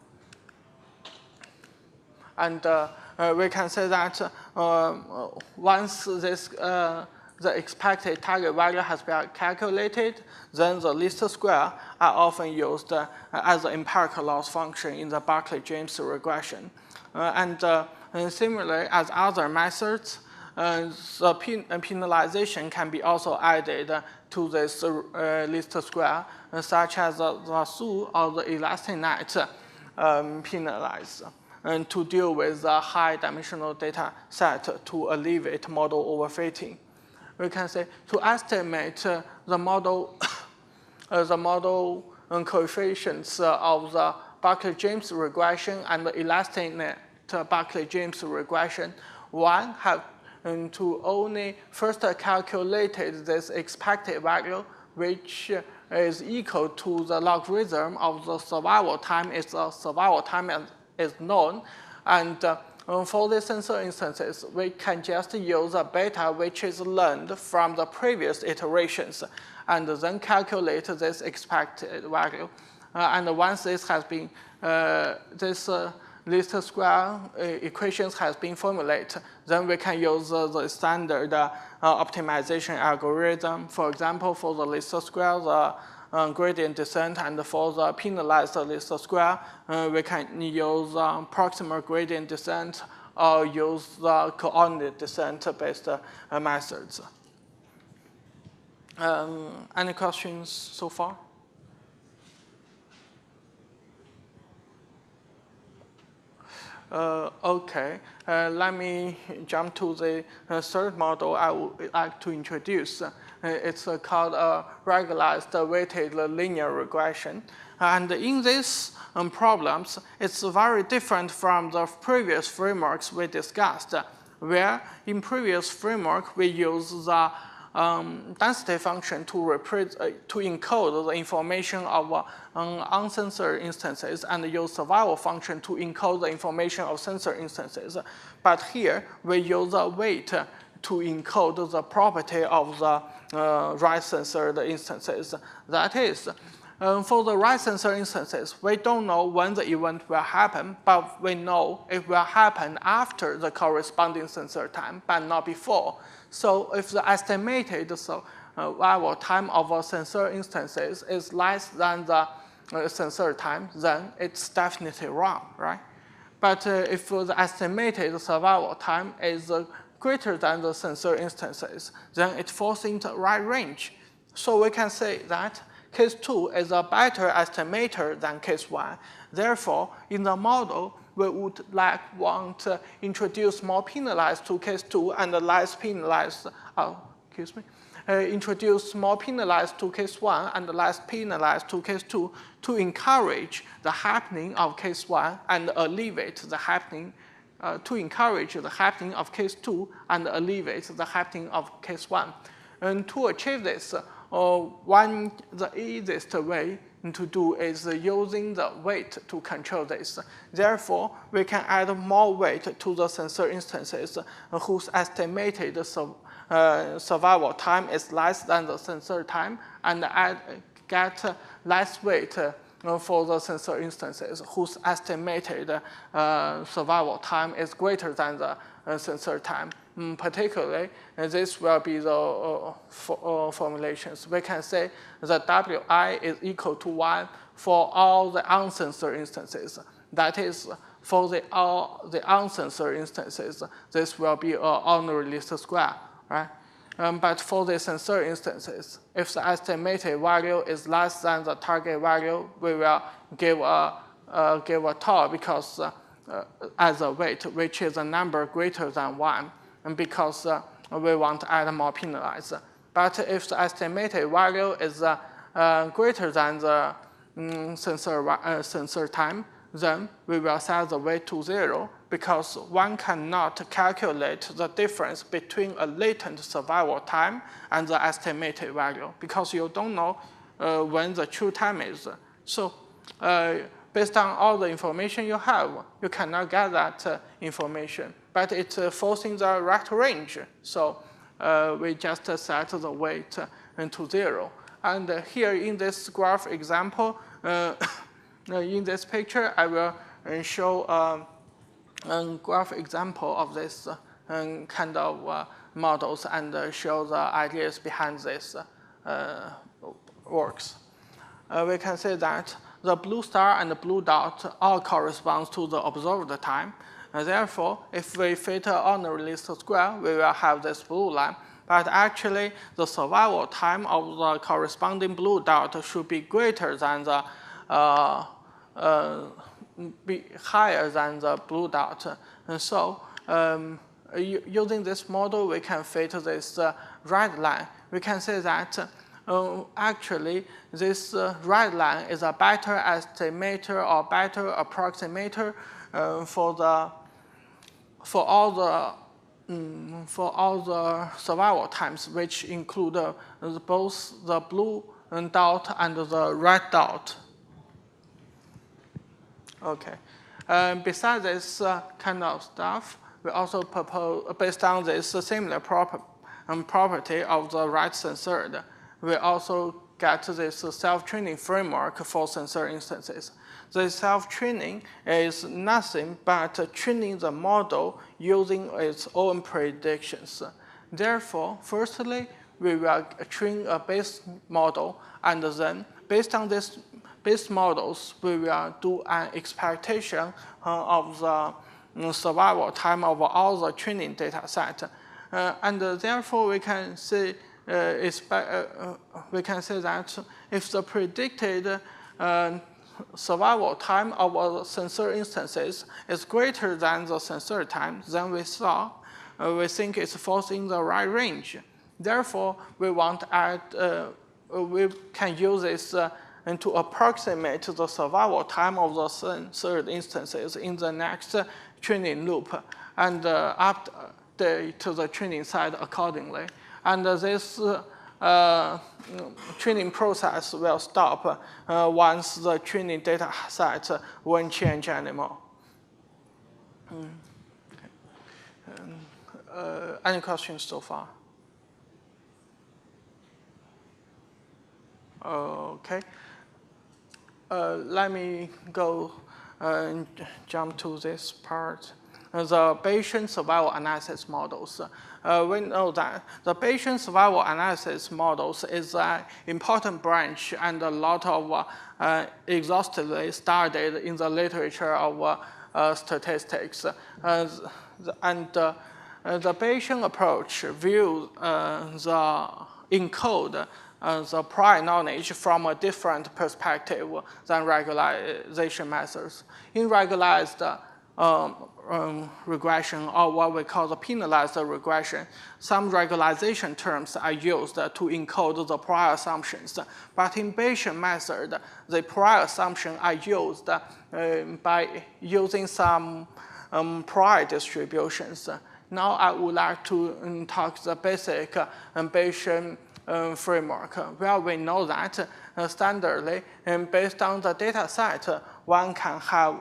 And we can say that once this the expected target value has been calculated, then the least square are often used as an empirical loss function in the Barclay-James regression. And similarly, as other methods, the penalization can be also added to this least square, such as the SU or the Estimator penalize, and to deal with the high-dimensional data set to alleviate model overfitting. We can say to estimate the model, coefficients of the Barclay-James regression and the Estimator Barclay-James regression, one have to only first calculate this expected value, which is equal to the logarithm of the survival time if the survival time is known. And for the censored instances, we can just use a beta which is learned from the previous iterations and then calculate this expected value. And once this has been, this least square equations has been formulated, then we can use the standard optimization algorithm. For example, for the least square, the gradient descent, and for the penalized least square, we can use proximal gradient descent or use the coordinate descent-based methods. Any questions so far? Okay, let me jump to the third model I would like to introduce. It's called regularized weighted linear regression. And in these problems, it's very different from the previous frameworks we discussed, where in previous framework we use the density function to encode the information of uncensored instances and use survival function to encode the information of censored instances. But here we use a weight to encode the property of the right censored instances. That is, for the right censored instances, we don't know when the event will happen, but we know it will happen after the corresponding censored time, but not before. So if the estimated survival time of a censored instances is less than the censored time, then it's definitely wrong, right? But if the estimated survival time is greater than the censored instances, then it falls into the right range. So we can say that case 2 is a better estimator than case 1. Therefore, in the model, we would want to introduce more penalized to case 2 and less penalized, introduce more penalized to case 1 and less penalized to case 2 to encourage the happening of case 1 and alleviate the happening, to encourage the happening of case 2 and alleviate the happening of case 1. And to achieve this, the easiest way to do is using the weight to control this. Therefore, we can add more weight to the censored instances whose estimated survival time is less than the censored time, and get less weight for the censored instances whose estimated survival time is greater than the censored time. Particularly, this will be the formulations. We can say that Wi is equal to 1 for all the uncensored instances. That is, for all the uncensored instances, this will be an ordinary least square, right? But for the censored instances, if the estimated value is less than the target value, we will give a tau because as a weight, which is a number greater than 1. And because we want to add more penalized. But if the estimated value is greater than the censored time, then we will set the weight to 0 because one cannot calculate the difference between a latent survival time and the estimated value because you don't know when the true time is. So based on all the information you have, you cannot get that information. But it falls in the right range. So we just set the weight to 0. And here in this graph example, in this picture, I will show a graph example of this kind of models and show the ideas behind this works. We can say that the blue star and the blue dot all correspond to the observed time. Therefore, if we fit on the least square, we will have this blue line. But actually, the survival time of the corresponding blue dot should be greater than the be higher than the blue dot. And so, using this model, we can fit this red line. We can say that actually, this red line is a better estimator or better approximator for all the survival times, which include both the blue dot and the red dot. Okay. Besides this kind of stuff, we also propose, based on this similar property of the right censored, we also get this self-training framework for censored instances. The self-training is nothing but training the model using its own predictions. Therefore, firstly, we will train a base model, and then based on this base models, we will do an expectation of the survival time of all the training data set. And therefore, we can say that if the predicted survival time of our censored instances is greater than the censored time, then we think it's falls in the right range. Therefore, we can use this and to approximate the survival time of the censored instances in the next training loop and update the training side accordingly. And this training process will stop once the training data set won't change anymore. Any questions so far? Okay. Let me go and jump to this part. The Bayesian survival analysis models. We know that the Bayesian survival analysis models is an important branch and a lot of exhaustively studied in the literature of statistics. The Bayesian approach views encode the prior knowledge from a different perspective than regularization methods. In regularized regression, or what we call the penalized regression, some regularization terms are used to encode the prior assumptions. But in Bayesian method, the prior assumptions are used by using some prior distributions. Now I would like to talk the basic Bayesian framework, where we know that standardly, based on the data set, one can have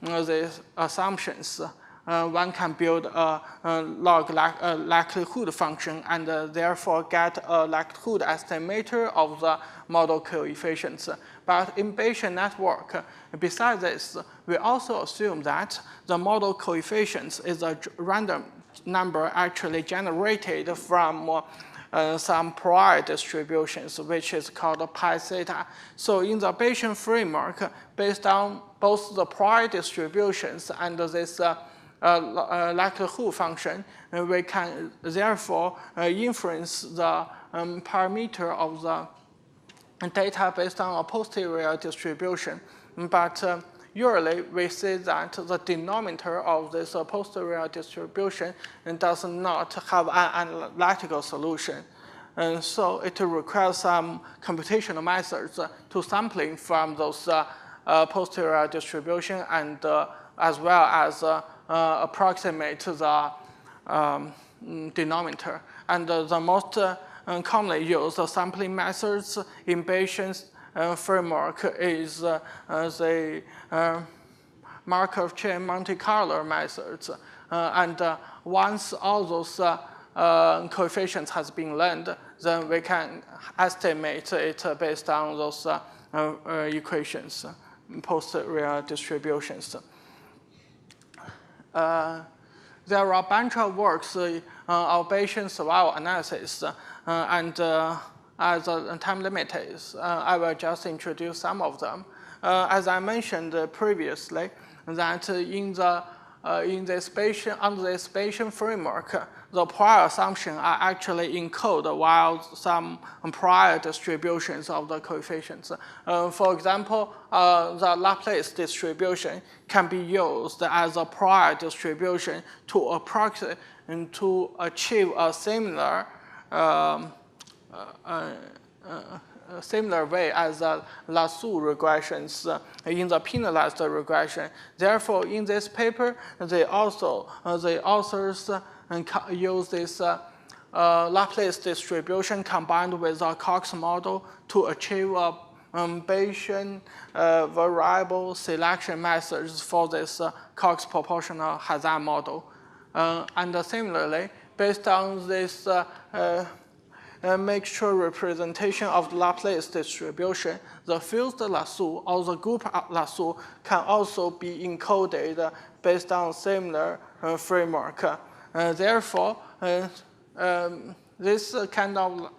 the assumptions. One can build a log likelihood function and therefore get a likelihood estimator of the model coefficients. But in Bayesian network, besides this, we also assume that the model coefficients is a random number actually generated from some prior distributions, which is called pi theta. So in the Bayesian framework, based on both the prior distributions and this likelihood function, we can therefore inference the parameter of the data based on a posterior distribution. But usually, we see that the denominator of this posterior distribution does not have an analytical solution. And so it requires some computational methods to sampling from those posterior distribution and as well as approximate the denominator. And the most commonly used sampling methods in Bayesian framework is the Markov chain Monte Carlo methods. And once all those coefficients has been learned, then we can estimate it based on those equations, posterior distributions. There are a bunch of works of Bayesian survival analysis, and as time limit is, I will just introduce some of them. As I mentioned previously, that under this Bayesian framework, the prior assumptions are actually encoded while some prior distributions of the coefficients. For example, the Laplace distribution can be used as a prior distribution to approximate and to achieve a similar way as the lasso regressions in the penalized regression. Therefore, in this paper, the authors use this Laplace distribution combined with a Cox model to achieve a Bayesian variable selection methods for this Cox proportional hazard model. And similarly, based on this mixture representation of the Laplace distribution, the fused lasso or the group lasso can also be encoded based on similar framework. Therefore, this kind of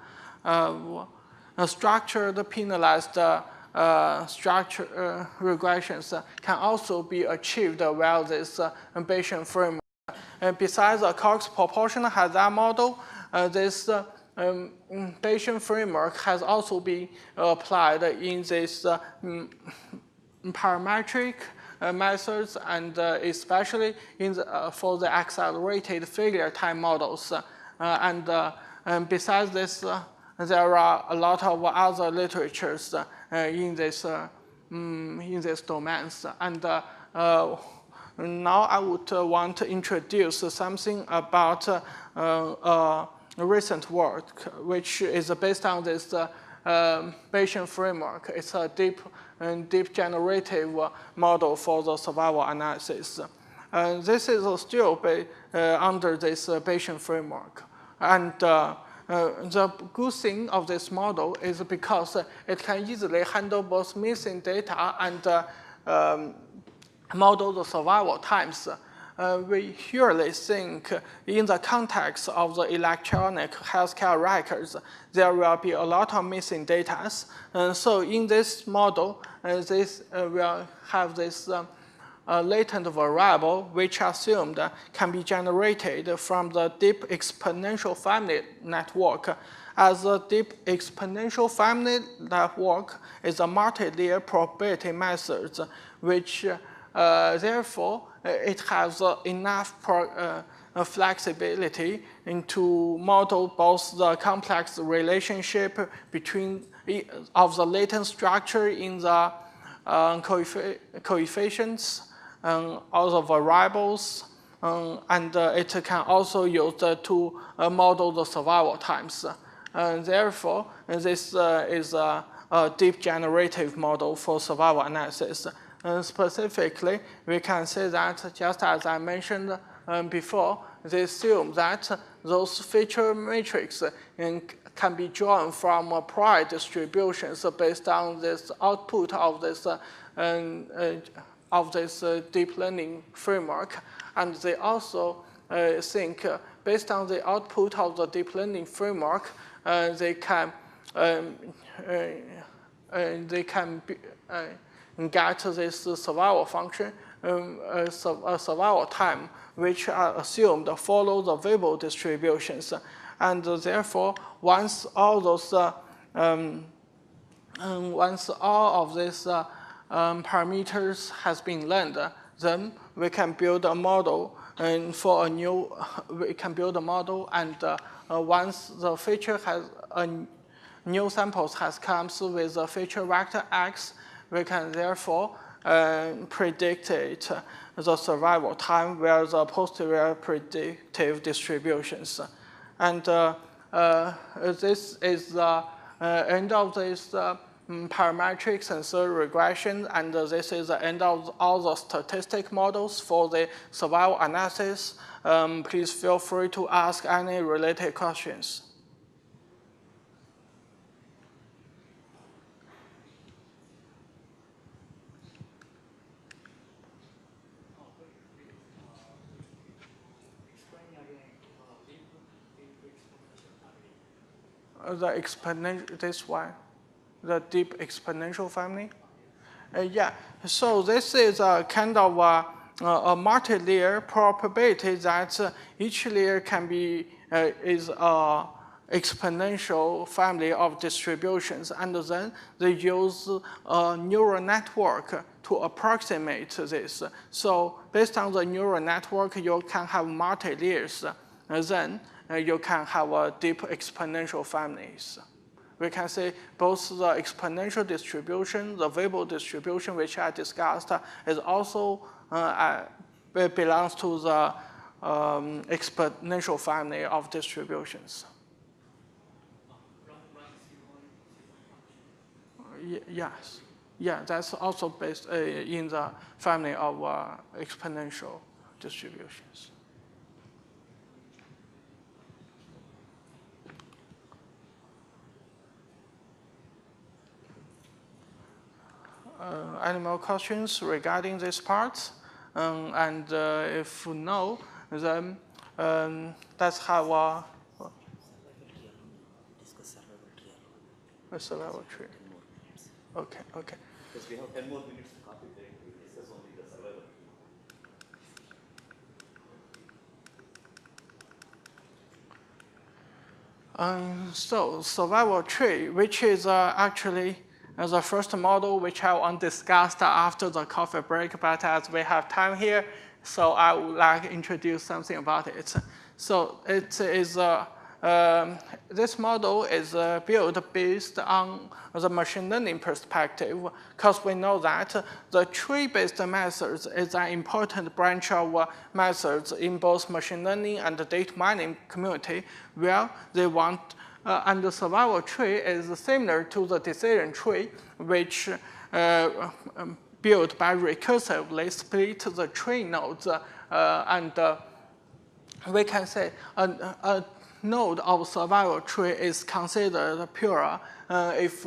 structured penalized structure regressions can also be achieved while this Bayesian framework. And besides the Cox proportional hazard model, this Bayesian framework has also been applied in this parametric methods, and especially for the accelerated failure time models. And besides this, there are a lot of other literatures in this domains. And now I would want to introduce something about recent work, which is based on this Bayesian framework. It's a deep generative model for the survival analysis. This is still under this Bayesian framework. And the good thing of this model is because it can easily handle both missing data and model the survival times. We usually think in the context of the electronic healthcare records, there will be a lot of missing data. So in this model, this will have this latent variable, which assumed can be generated from the deep exponential family network. As the deep exponential family network is a multi-layer probability method, which therefore it has enough flexibility to model both the complex relationship between of the latent structure in the coefficients, all the variables, and it can also use to model the survival times. Therefore, this is a deep generative model for survival analysis. Specifically, we can say that, just as I mentioned before, they assume that those feature matrix can be drawn from prior distributions based on this output of this deep learning framework. And they also think, based on the output of the deep learning framework, they can get this survival function, survival time, which are assumed follow the Weibull distributions. And therefore, once all of these parameters has been learned, then we can build a model, and once the feature has new samples has comes with a feature vector X, we can therefore predict the survival time via the posterior predictive distributions. And this is the end of this parametric sensor regression, and this is the end of all the statistic models for the survival analysis. Please feel free to ask any related questions. The exponential, this one, the deep exponential family. Yeah, so this is a kind of a multi-layer probability that each layer can be is a exponential family of distributions, and then they use a neural network to approximate this. So based on the neural network, you can have multi-layers. Then you can have a deep exponential families. We can say both the exponential distribution, the Weibull distribution, which I discussed, is also belongs to the exponential family of distributions. Yes. Yeah, that's also based in the family of exponential distributions. Any more questions regarding this part? And if no, then let's have a survival tree. Okay, okay. Because we have 10 more minutes to copy there to discuss only the survival. So survival tree, which is actually the first model which I want to discuss after the coffee break, but as we have time here, so I would like to introduce something about it. So it is this model is built based on the machine learning perspective, because we know that the tree-based methods is an important branch of methods in both machine learning and the data mining community, where they want, and the survival tree is similar to the decision tree, which built by recursively split the tree nodes, and we can say a node of survival tree is considered pure if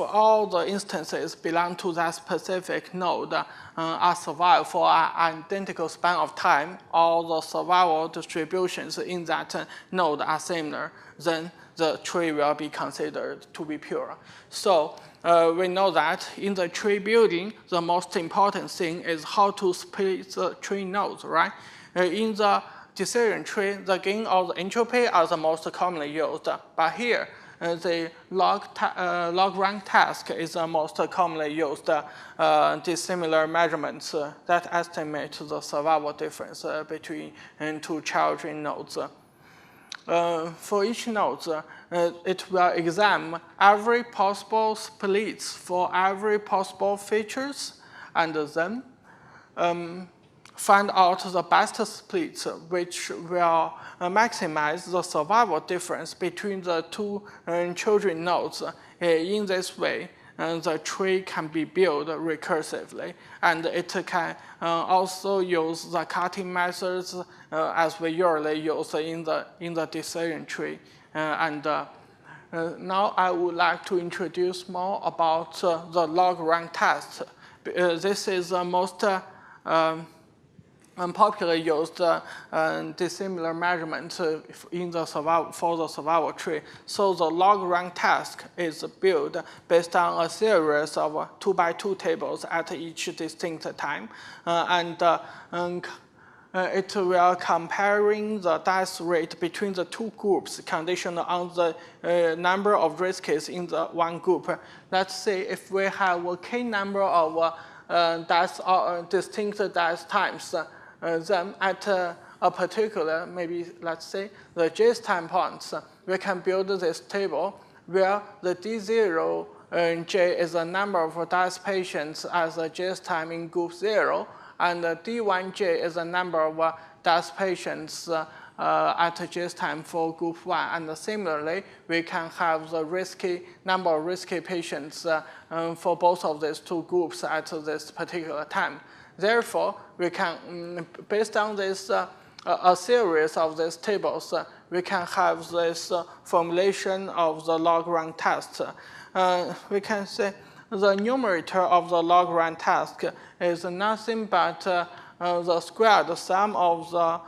all the instances belong to that specific node are survived for an identical span of time, all the survival distributions in that node are similar, then the tree will be considered to be pure. So we know that in the tree building, the most important thing is how to split the tree nodes, right? In the decision tree, the gain or the entropy are the most commonly used. But here, the log rank task is the most commonly used dissimilar measurements that estimate the survival difference between two children nodes. For each node, it will examine every possible splits for every possible features, and then find out the best split, which will maximize the survival difference between the two children nodes. In this way, the tree can be built recursively, and it can also use the cutting methods as we usually use in the decision tree. Now I would like to introduce more about the log rank test. This is the most popularly used dissimilar measurement in the survival tree. So the log rank task is built based on a series of 2x2 tables at each distinct time, it will comparing the death rate between the two groups conditional on the number of risks in the one group. Let's say if we have a k number of deaths or distinct death times, then at a particular, maybe let's say the jth time points, we can build this table where the D0 j is the number of death patients as the jth time in group 0, and D1j is the number of death patients at jth time for group 1. And similarly, we can have the number of risky patients for both of these two groups at this particular time. Therefore, we can, based on this a series of these tables, we can have this formulation of the log rank test. We can say the numerator of the log rank task is nothing but the squared sum of the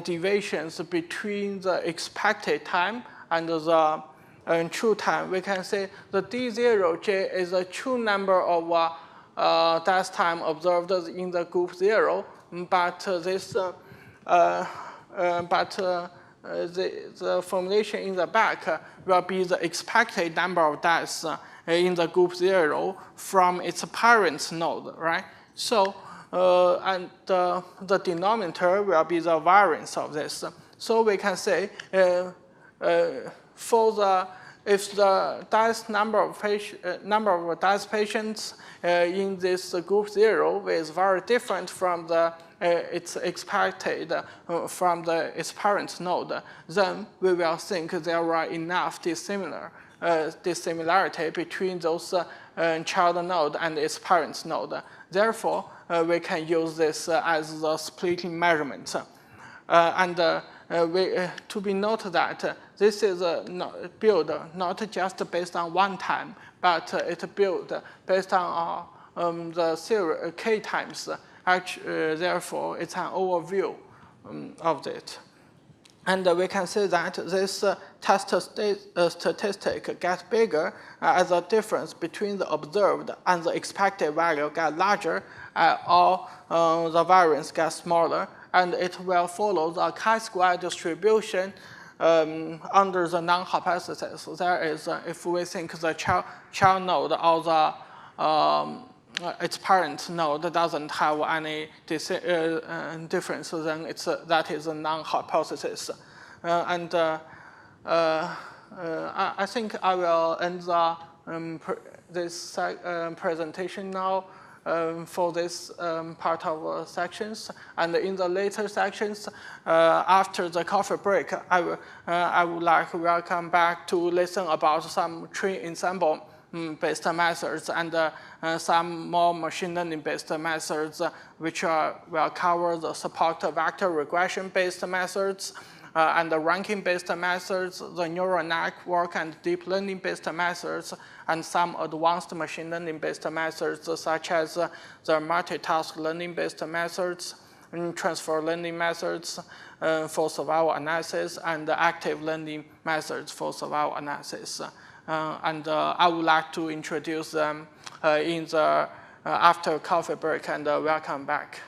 deviations between the expected time and the true time. We can say the D0j is the true number of death time observed in the group 0, but the formulation in the back will be the expected number of deaths in the group 0 from its parent node, right? So, and the denominator will be the variance of this. So we can say if the death number of death patients in this group 0 is very different from its expected from its parent node, then we will think there are enough dissimilarity between those child node and its parent node. Therefore, we can use this as the splitting measurement. To be noted that this is built not just based on one time, but it's built based on the series k times. Therefore, it's an overview of it. And we can say that this test statistic gets bigger as the difference between the observed and the expected value gets larger, or the variance gets smaller, and it will follow the chi-square distribution under the non-hypothesis, there is, if we think the child node or the its parent node doesn't have any difference, then that is a non-hypothesis. I think I will end this presentation now for this part of sections. And in the later sections, after the coffee break, I would like to welcome back to listen about some tree ensemble based methods and some more machine learning based methods which will cover the support vector regression based methods and the ranking based methods, the neural network and deep learning based methods, and some advanced machine learning based methods such as the multitask learning based methods, transfer learning methods for survival analysis, and active learning methods for survival analysis. I would like to introduce them in the after coffee break, and welcome back.